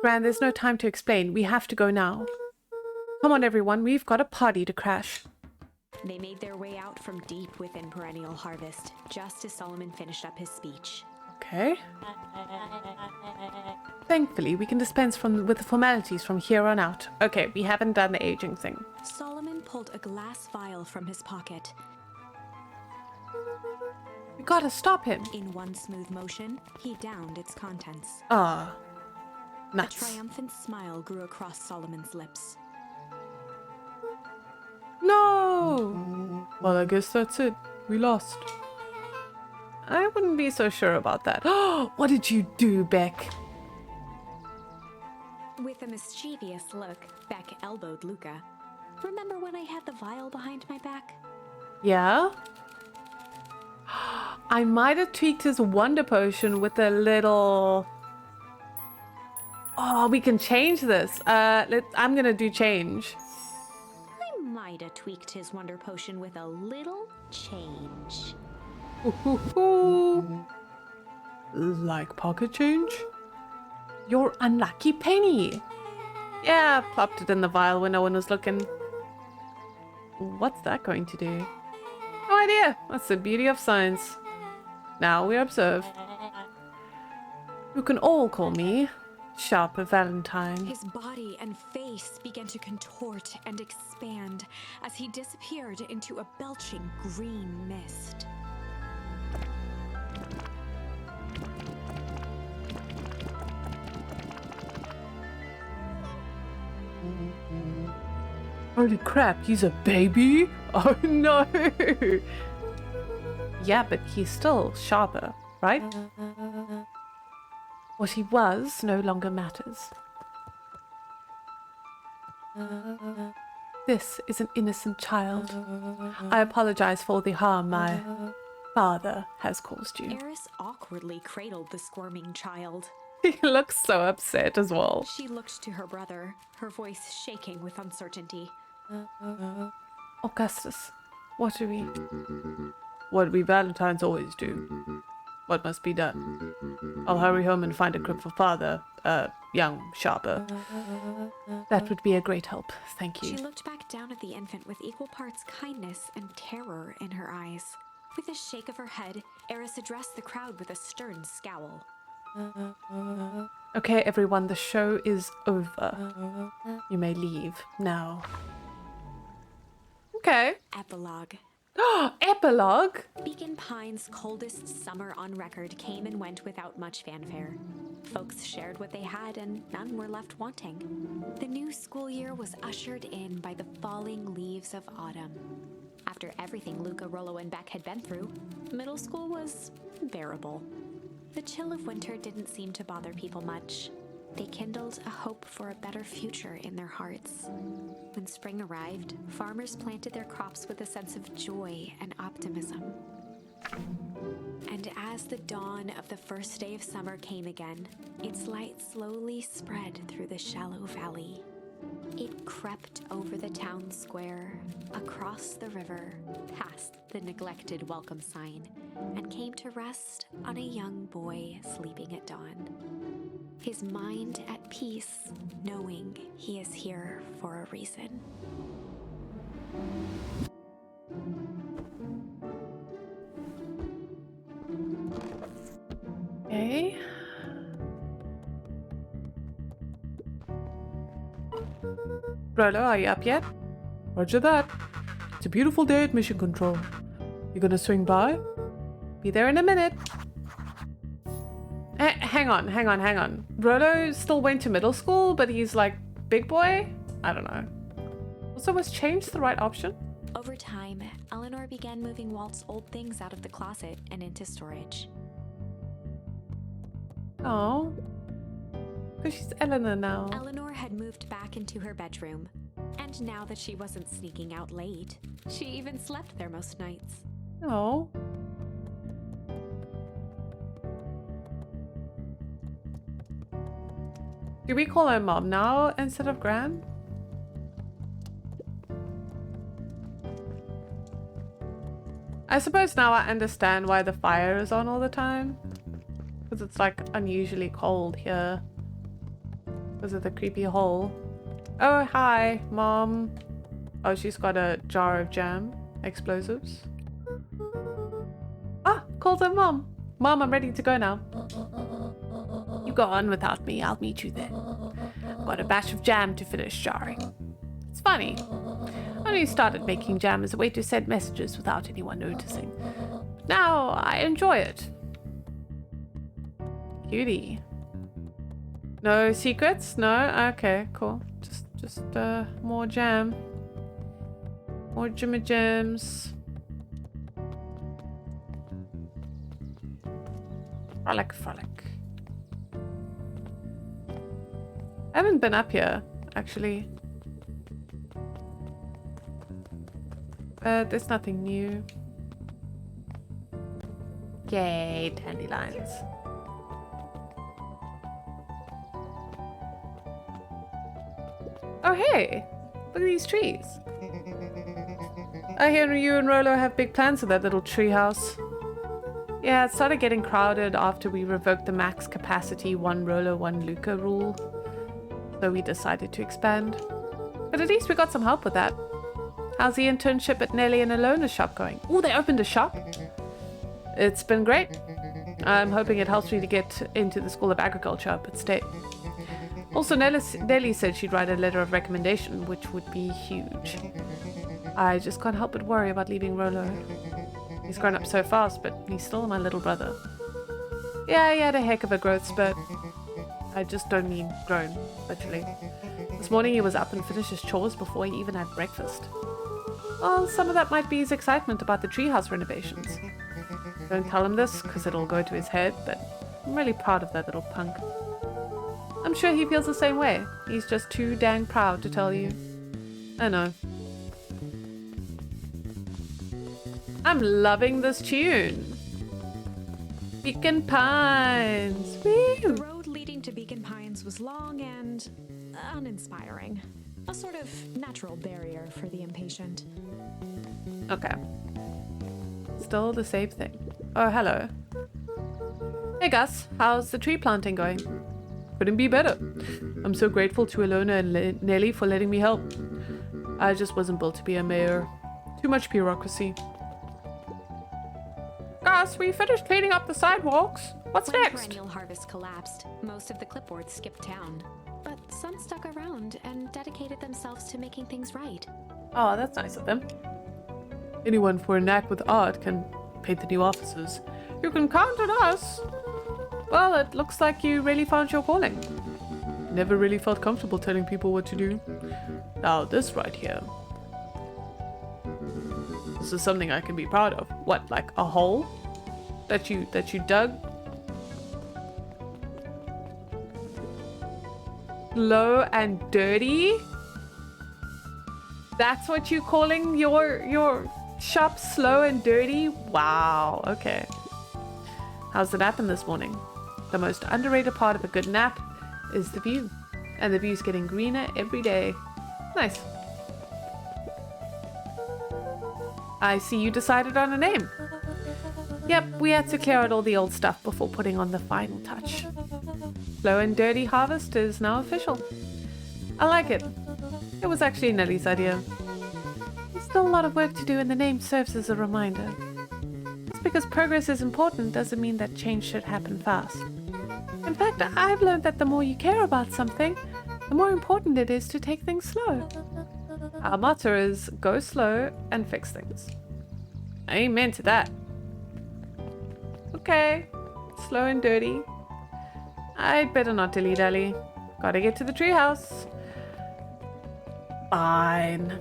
Gran, there's no time to explain. We have to go now. Come on, everyone. We've got a party to crash. They made their way out from deep within Perennial Harvest, just as Solomon finished up his speech. Okay. Thankfully, we can dispense with the formalities from here on out. Okay, we haven't done the aging thing. Solomon pulled a glass vial from his pocket. We gotta stop him. In one smooth motion, he downed its contents. Ah. A Nuts. triumphant smile grew across Solomon's lips. No! Well, I guess that's it. We lost. I wouldn't be so sure about that. What did you do, Beck? With a mischievous look, Beck elbowed Luka. Remember when I had the vial behind my back? Yeah? I might have tweaked his wonder potion with a little... Oh, we can change this. I'm gonna do change. I might have tweaked his wonder potion with a little change. Like pocket change? Your unlucky penny. Yeah, plopped it in the vial when no one was looking. What's that going to do? No idea. That's the beauty of science. Now we observe. You can all call me Sharper Valentine. His body and face began to contort and expand as he disappeared into a belching green mist. Holy crap, he's a baby? Oh no! Yeah, but he's still Sharper, right? What he was no longer matters. This is an innocent child. I apologize for the harm my father has caused you. Eris awkwardly cradled the squirming child. He looks so upset as well. She looked to her brother, her voice shaking with uncertainty. Augustus, what do we Valentines always do? What must be done? I'll hurry home and find a crib for father, young Sharper. That would be a great help, thank you. She looked back down at the infant with equal parts kindness and terror in her eyes. With a shake of her head, Eris addressed the crowd with a stern scowl. Okay, everyone, the show is over. You may leave now. Okay. Epilogue. Epilogue? Beacon Pine's coldest summer on record came and went without much fanfare. Folks shared what they had and none were left wanting. The new school year was ushered in by the falling leaves of autumn. After everything Luka, Rollo, and Beck had been through, middle school was bearable. The chill of winter didn't seem to bother people much. They kindled a hope for a better future in their hearts. When spring arrived, farmers planted their crops with a sense of joy and optimism. And as the dawn of the first day of summer came again, its light slowly spread through the shallow valley. It crept over the town square, across the river, past the neglected welcome sign, and came to rest on a young boy sleeping at dawn. His mind at peace, knowing he is here for a reason. Okay. Rolo, are you up yet? Roger that. It's a beautiful day at Mission Control. You gonna swing by? Be there in a minute. Hang on. Rolo still went to middle school, but he's like big boy? I don't know. Also, was change the right option? Over time, Eleanor began moving Walt's old things out of the closet and into storage. Oh. Because she's Eleanor now. Eleanor had moved back into her bedroom, and now that she wasn't sneaking out late, she even slept there most nights. Oh. Do we call her mom now instead of gran? I suppose now I understand why the fire is on all the time. Because it's like unusually cold here. Because of the creepy hole. Oh, hi, Mom. Oh, she's got a jar of jam. Explosives. Ah, called her Mom. Mom, I'm ready to go now. You go on without me. I'll meet you there. Got a batch of jam to finish jarring. It's funny. I only started making jam as a way to send messages without anyone noticing. But now I enjoy it. Cutie. No secrets? No? Okay, cool. Just more jam. More jimmy jams. Frolic, frolic. I haven't been up here, actually. There's nothing new. Yay, dandelions. Oh, hey! Look at these trees. I hear you and Rolo have big plans for that little tree house. Yeah, it started getting crowded after we revoked the max capacity 1 Rolo, 1 Luka rule. So we decided to expand. But at least we got some help with that. How's the internship at Nelly and Alona's shop going? Oh, they opened a shop? It's been great. I'm hoping it helps me to get into the School of Agriculture up at State. Also, Nelly said she'd write a letter of recommendation, which would be huge. I just can't help but worry about leaving Rolo. He's grown up so fast, but he's still my little brother. Yeah, he had a heck of a growth spurt. I just don't mean grown, literally. This morning he was up and finished his chores before he even had breakfast. Well, some of that might be his excitement about the treehouse renovations. Don't tell him this, because it'll go to his head, but I'm really proud of that little punk. I'm sure he feels the same way. He's just too dang proud to tell you. I know. I'm loving this tune. Beacon Pines. Woo! The road leading to Beacon Pines was long and uninspiring. A sort of natural barrier for the impatient. Okay. Still the same thing. Oh, hello. Hey Gus, how's the tree planting going? Couldn't be better. I'm so grateful to Alona and Nelly for letting me help. I just wasn't built to be a mayor. Too much bureaucracy. Gus, we finished cleaning up the sidewalks. What's When next? perennial harvest collapsed, most of the clipboards skipped town. But some stuck around and dedicated themselves to making things right. Oh, that's nice of them. Anyone for a knack with art can paint the new offices. You can count on us. Well, it looks like you really found your calling. Never really felt comfortable telling people what to do. Now this right here. This is something I can be proud of. What, like a hole that you dug? Low and dirty? That's what you calling your shop slow and dirty? Wow, okay. How's the napping this morning? The most underrated part of a good nap is the view. And the view's getting greener every day. Nice. I see you decided on a name. Yep, we had to clear out all the old stuff before putting on the final touch. Slow and Dirty Harvest is now official. I like it. It was actually Nellie's idea. There's still a lot of work to do and the name serves as a reminder. Just because progress is important doesn't mean that change should happen fast. In fact, I've learned that the more you care about something, the more important it is to take things slow. Our motto is go slow and fix things. Amen to that. Okay, slow and dirty. I'd better not dilly-dally. Gotta get to the treehouse. Fine.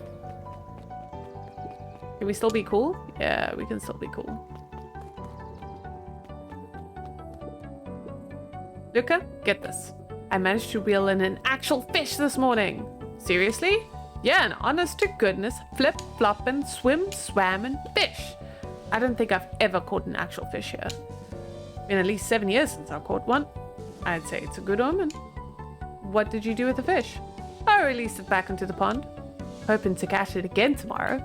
Can we still be cool? Yeah, we can still be cool. Luka, get this. I managed to reel in an actual fish this morning. Seriously? Yeah, an honest to goodness flip, flop, and swim, swam, and fish. I don't think I've ever caught an actual fish here. Been at least 7 years since I caught one. I'd say it's a good omen. What did you do with the fish? I released it back into the pond, hoping to catch it again tomorrow.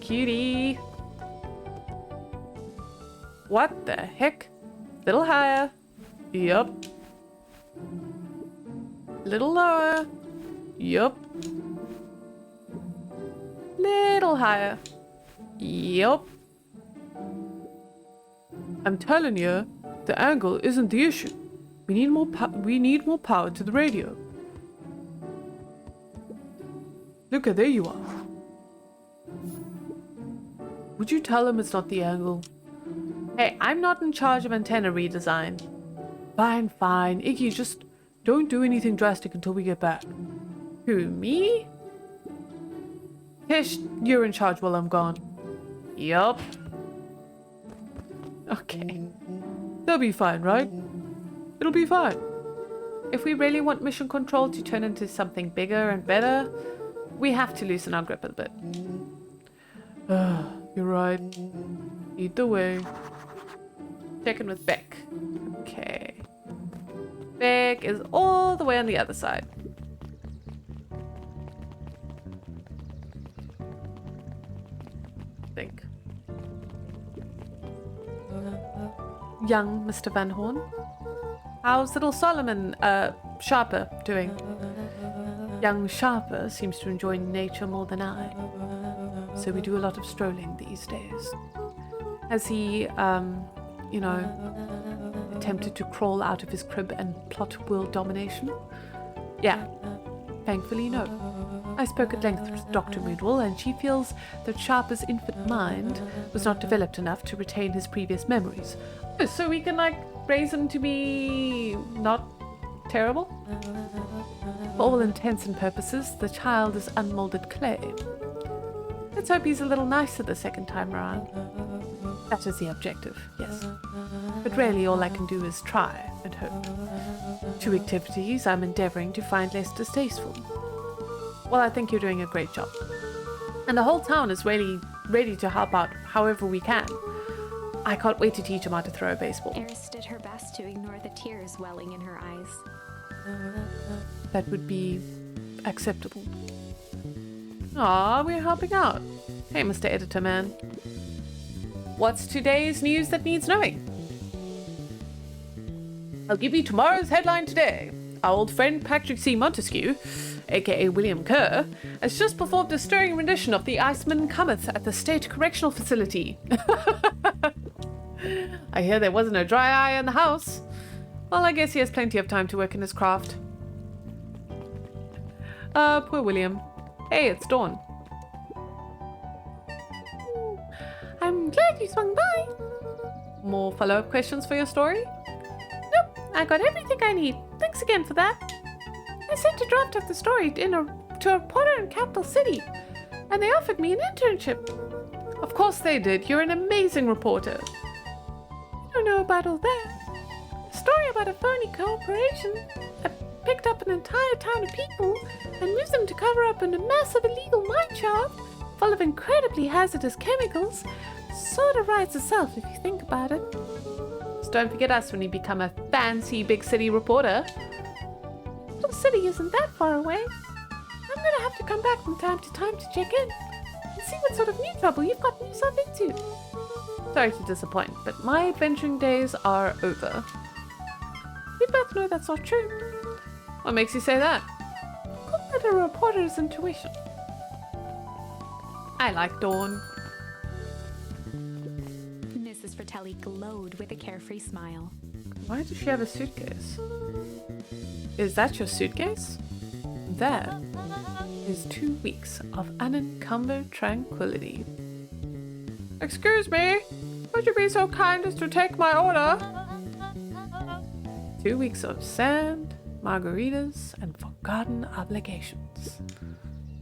Cutie. What the heck? Little higher. Yup. Little lower. Yup. Little higher. Yup. I'm telling you, the angle isn't the issue. We need more power to the radio. Luka, there you are. Would you tell him it's not the angle? Hey, I'm not in charge of antenna redesign. Fine, fine. Iggy, just don't do anything drastic until we get back. Who, me? Tish, you're in charge while I'm gone. Yup. Okay. They'll be fine, right? It'll be fine. If we really want mission control to turn into something bigger and better, we have to loosen our grip a bit. You're right. Either way. Check in with Beck. Okay. Beck is all the way on the other side. I think. Young Mr. Van Horn. How's little Solomon, Sharper, doing? Young Sharper seems to enjoy nature more than I, so we do a lot of strolling these days. Has he, attempted to crawl out of his crib and plot world domination? Yeah, thankfully no. I spoke at length with Dr. Moodwell, and she feels that Sharper's infant mind was not developed enough to retain his previous memories. Oh, so we can, raise him to be not terrible? For all intents and purposes, the child is unmolded clay. Let's hope he's a little nicer the second time around. That is the objective, yes. But really all I can do is try and hope. 2 activities I'm endeavouring to find less distasteful. Well, I think you're doing a great job. And the whole town is really ready to help out however we can. I can't wait to teach him how to throw a baseball. Eris did her best to ignore the tears welling in her eyes. That would be acceptable. Aw, we're helping out. Hey, Mr. Editor Man. What's today's news that needs knowing? I'll give you tomorrow's headline today. Our old friend Patrick C. Montesquieu, aka William Kerr, has just performed a stirring rendition of The Iceman Cometh at the State Correctional Facility. I hear there wasn't a dry eye in the house. Well, I guess he has plenty of time to work in his craft. Poor William. Hey, it's Dawn. I'm glad you swung by. More follow-up questions for your story? Nope, I got everything I need. Thanks again for that. I sent a draft of the story to a reporter in Capital City, and they offered me an internship. Of course they did. You're an amazing reporter. I don't know about all that. A story about a phony corporation that picked up an entire town of people and used them to cover up a massive illegal mine shaft full of incredibly hazardous chemicals sort of writes itself if you think about it. Just don't forget us when you become a fancy big city reporter. Little city isn't that far away. I'm gonna have to come back from time to time to check in and see what sort of new trouble you've gotten yourself into. Sorry to disappoint, but my adventuring days are over. We both know that's not true. What makes you say that? Call it a reporter's intuition. I like Dawn. Mrs. Fratelli glowed with a carefree smile. Why does she have a suitcase? Is that your suitcase? That is 2 weeks of unencumbered tranquility. Excuse me, would you be so kind as to take my order? 2 weeks of sand, margaritas, and forgotten obligations.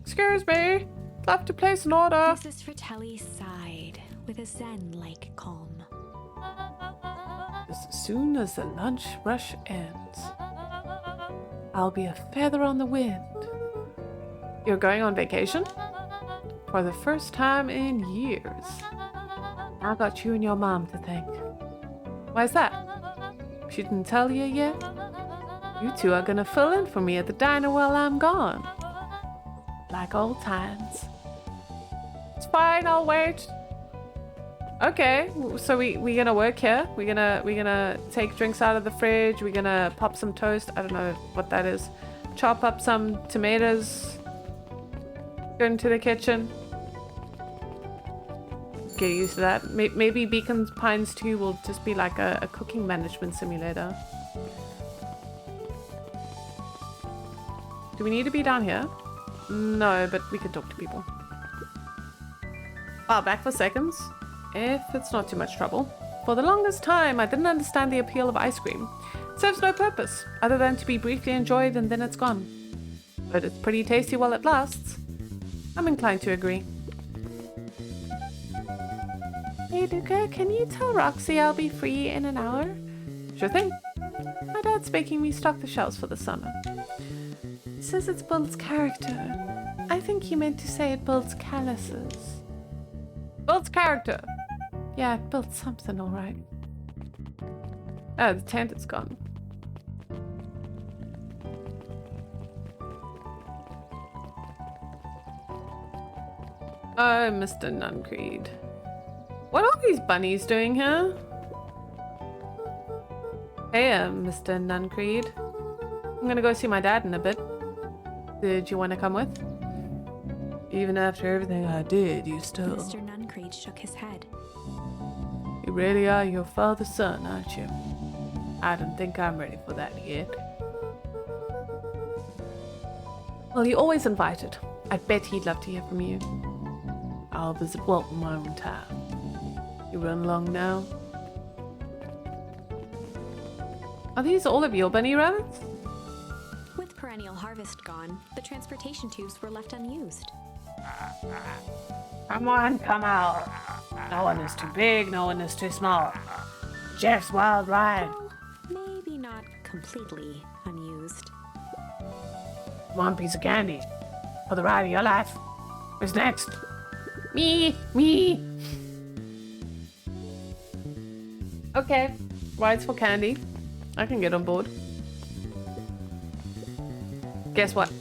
Excuse me, I'd love to place an order. Mrs. Fratelli sighed with a zen-like calm. As soon as the lunch rush ends, I'll be a feather on the wind. You're going on vacation? For the first time in years. I got you and your mom to thank. Why's that? She didn't tell you yet? You two are gonna fill in for me at the diner while I'm gone. Like old times. It's fine, I'll wait. Okay, so we gonna work here? We gonna take drinks out of the fridge? We gonna pop some toast? I don't know what that is. Chop up some tomatoes. Go into the kitchen. Get used to that. Maybe Beacon Pines 2 will just be like a cooking management simulator. Do we need to be down here? No, but we could talk to people. Ah, back for seconds. If it's not too much trouble. For the longest time, I didn't understand the appeal of ice cream. It serves no purpose, other than to be briefly enjoyed and then it's gone. But it's pretty tasty while it lasts. I'm inclined to agree. Hey Luka, can you tell Roxy I'll be free in an hour? Sure thing. My dad's making me stock the shelves for the summer. He says it builds character. I think he meant to say it builds calluses. Builds character. Yeah, it built something alright. Oh, the tent is gone. Oh, Mr. Nuncreed. What are these bunnies doing here? Hey, Mr. Nuncreed. I'm gonna go see my dad in a bit. Did you want to come with? Even after everything I did, you still... Mr. Nuncreed shook his head. You really are your father's son, aren't you? I don't think I'm ready for that yet. Well, you're always invited. I bet he'd love to hear from you. I'll visit Walt in my own time. You run along now. Are these all of your bunny rabbits? With perennial harvest gone, the transportation tubes were left unused. Come on, come out. No one is too big, no one is too small. Jeff's Wild Ride. Well, maybe not completely unused. One piece of candy for the ride of your life. Who's next? Me. Okay, rides for candy. I can get on board. Guess what?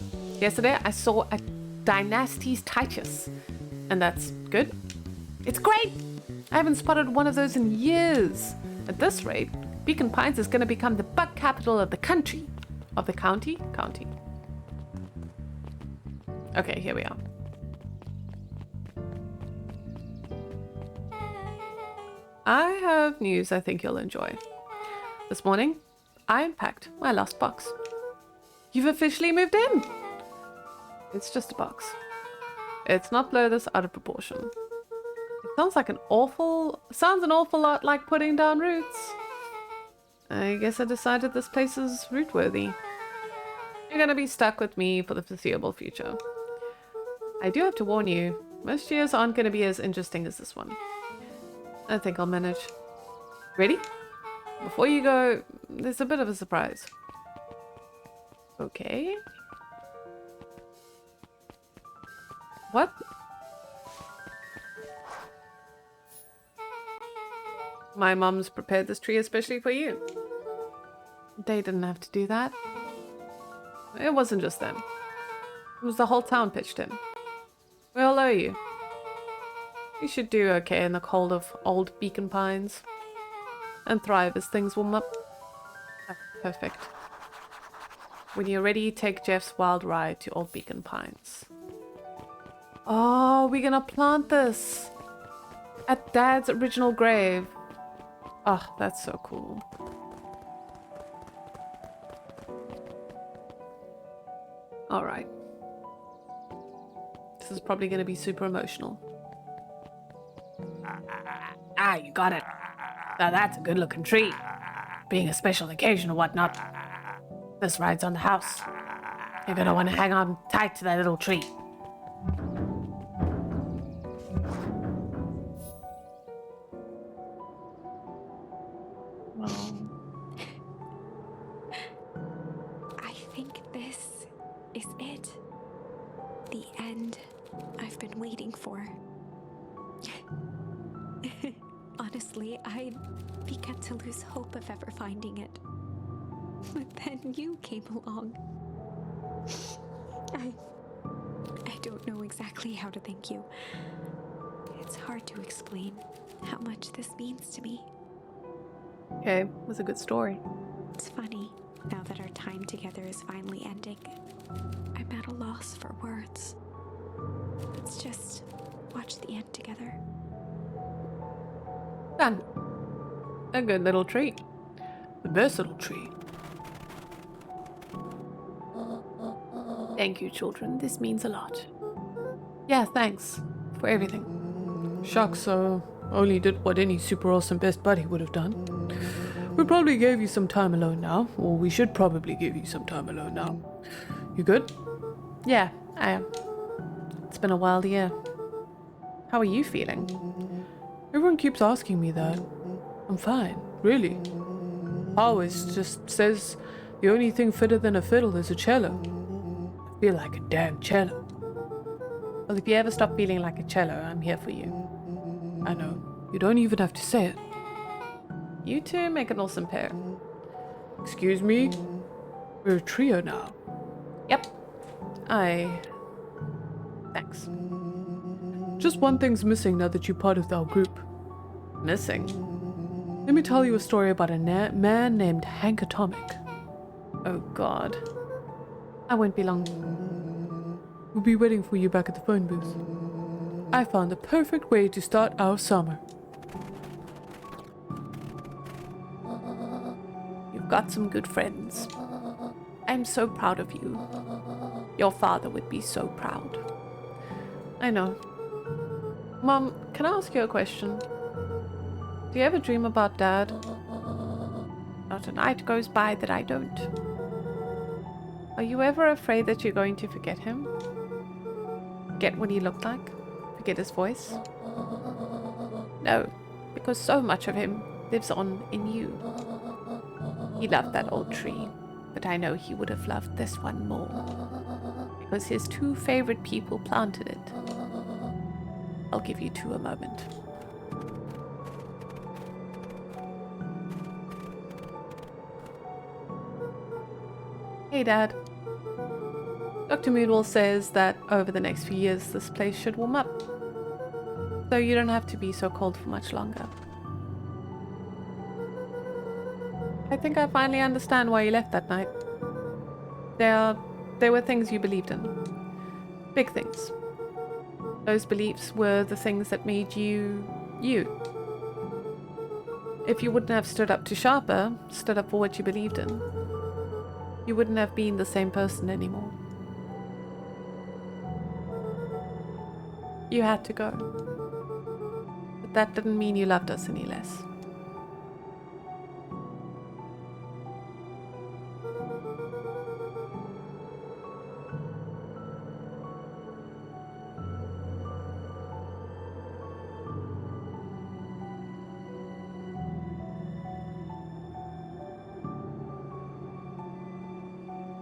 Yesterday I saw a Dynasties Titus. And that's good. It's great! I haven't spotted one of those in years. At this rate, Beacon Pines is going to become the bug capital of the country. Of the county? County. Okay, here we are. I have news I think you'll enjoy. This morning, I unpacked my last box. You've officially moved in! It's just a box. It's not blow this out of proportion. It sounds an awful lot like putting down roots. I guess I decided this place is root worthy. You're gonna be stuck with me for the foreseeable future. I do have to warn you, most years aren't gonna be as interesting as this one. I think I'll manage. Ready? Before you go, there's a bit of a surprise. Okay. What? My mum's prepared this tree especially for you. They didn't have to do that. It wasn't just them. It was the whole town pitched in. We all owe you. You should do okay in the cold of old beacon pines. And thrive as things warm up. Ah, perfect. When you're ready, take Jeff's wild ride to Old Beacon Pines. Oh, we're gonna plant this at Dad's original grave. Oh, that's so cool. Alright. This is probably gonna be super emotional. You got it. Now that's a good looking tree. Being a special occasion or whatnot. This ride's on the house. You're gonna want to hang on tight to that little tree. I think this is it. The end I've been waiting for. Honestly, I began to lose hope of ever finding it. But then you came along. I don't know exactly how to thank you. It's hard to explain how much this means to me. Okay, it was a good story. It's funny, now that our time together is finally ending, I'm at a loss for words. Let's just watch the end together. Done. A good little tree. The best little tree. Thank you, children. This means a lot. Yeah, thanks for everything. Shucks, only did what any super awesome best buddy would have done. We probably gave you some time alone now, or we should probably give you some time alone now. You good? Yeah, I am. It's been a wild year. How are you feeling? Everyone keeps asking me that. I'm fine, really. Always just says the only thing fitter than a fiddle is a cello. I feel like a damn cello. Well, if you ever stop feeling like a cello, I'm here for you. I know. You don't even have to say it. You two make an awesome pair. Excuse me? We're a trio now. Yep. Thanks. Just one thing's missing now that you're part of our group. Missing? Let me tell you a story about a man named Hank Atomic. Oh god. I won't be long. We'll be waiting for you back at the phone booth. I found the perfect way to start our summer. You've got some good friends. I'm so proud of you. Your father would be so proud. I know. Mom, can I ask you a question? Do you ever dream about Dad? Not a night goes by that I don't. Are you ever afraid that you're going to forget him? Forget what he looked like? Forget his voice? No, because so much of him lives on in you. He loved that old tree, but I know he would have loved this one more. Because his two favorite people planted it. I'll give you two a moment. Hey, Dad. Dr. Moodwell says that over the next few years this place should warm up. So you don't have to be so cold for much longer. I think I finally understand why you left that night. There were things you believed in. Big things. Those beliefs were the things that made you, you. If you wouldn't have stood up to Sharper, stood up for what you believed in, you wouldn't have been the same person anymore. You had to go. But that didn't mean you loved us any less.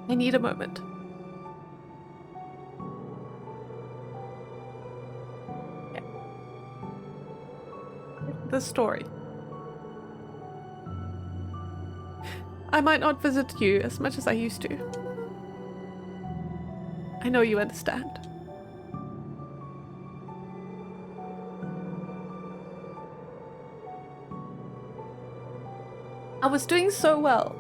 I need a moment. Yeah. The story. I might not visit you as much as I used to. I know you understand. I was doing so well.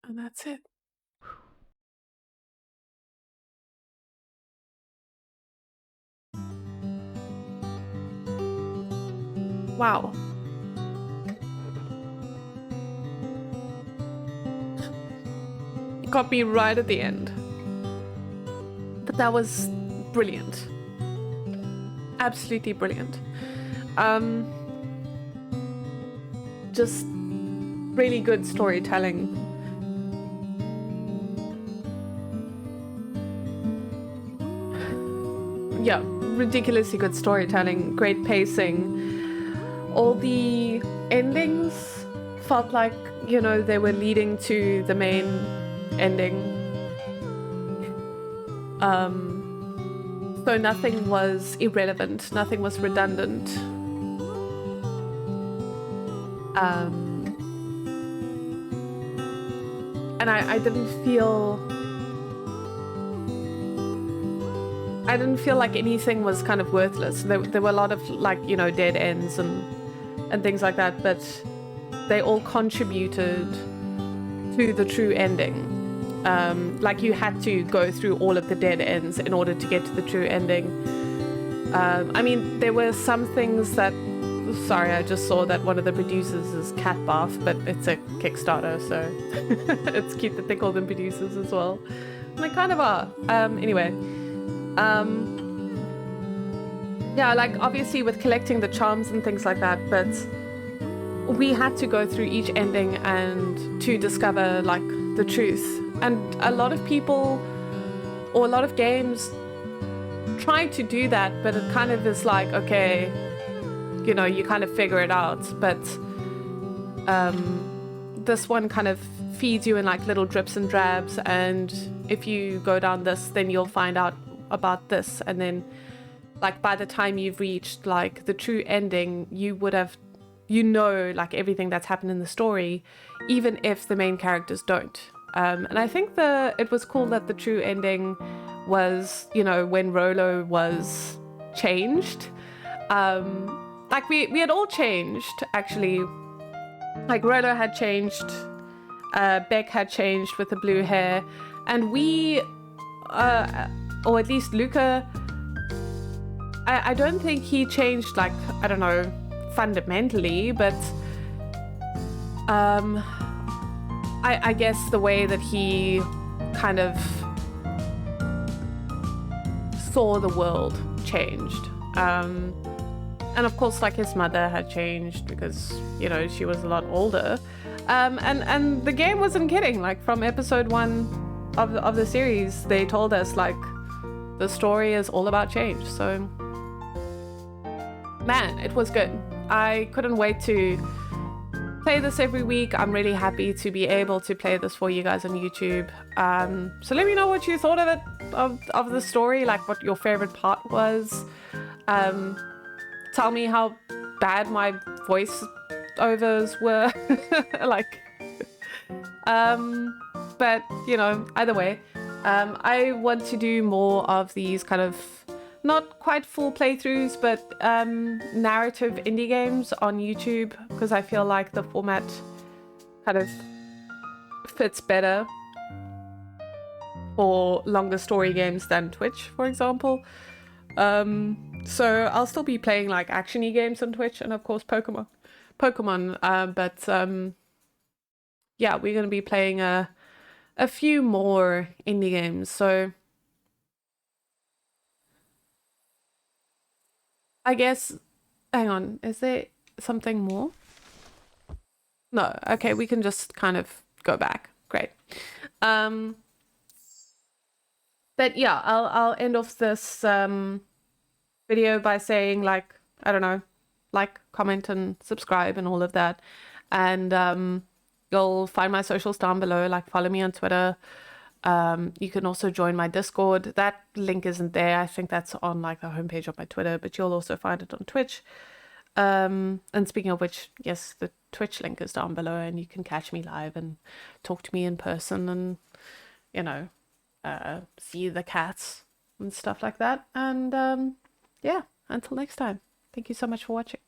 And that's it. Wow. It got me right at the end. But that was brilliant. Absolutely brilliant. Just really good storytelling. Yeah, ridiculously good storytelling, great pacing. All the endings felt like, you know, they were leading to the main ending. So nothing was irrelevant, nothing was redundant. And I didn't feel like anything was kind of worthless. There were a lot of, like, you know, dead ends and things like that, but they all contributed to the true ending. Like, you had to go through all of the dead ends in order to get to the true ending. I mean, there were some things that... Sorry, I just saw that one of the producers is Cat Bath, but it's a Kickstarter, so it's cute that they call them producers as well. And they kind of are. Anyway. Yeah, like, obviously with collecting the charms and things like that, but we had to go through each ending and to discover, like, the truth. And a lot of people, or a lot of games, try to do that, but it kind of is like, okay, you know, you kind of figure it out. But this one kind of feeds you in, like, little drips and drabs, and if you go down this, then you'll find out about this, and then, like, by the time you've reached, like, the true ending, you would have, you know, like, everything that's happened in the story, even if the main characters don't. And I think it was cool that the true ending was, you know, when Rolo was changed. Like, we had all changed, actually. Like, Rolo had changed, Beck had changed with the blue hair, and we, or at least Luka, I don't think he changed, like, I don't know, fundamentally, but I guess the way that he kind of saw the world changed. And of course, like, his mother had changed because, you know, she was a lot older. And the game wasn't kidding. Like, from episode 1 of the series, they told us, like, the story is all about change. So, man, it was good. I couldn't wait to play this every week. I'm really happy to be able to play this for you guys on YouTube. So let me know what you thought of it, of the story, like what your favorite part was. Tell me how bad my voice overs were. Like, but, you know, either way, I want to do more of these kind of not quite full playthroughs, but narrative indie games on YouTube, because I feel like the format kind of fits better for longer story games than Twitch, for example. So I'll still be playing, like, action-y games on Twitch, and of course Pokemon. But yeah, we're going to be playing a few more indie games. So I guess, hang on, is there something more? No, okay, we can just kind of go back. Great. But yeah, I'll end off this video by saying, like, I don't know, like, comment and subscribe and all of that. And You'll find my socials down below, like follow me on Twitter. You can also join my Discord. That link isn't there. I think that's on like the homepage of my Twitter, but you'll also find it on Twitch. And speaking of which, yes, the Twitch link is down below, and you can catch me live and talk to me in person, and see the cats and stuff like that. And yeah, until next time, thank you so much for watching.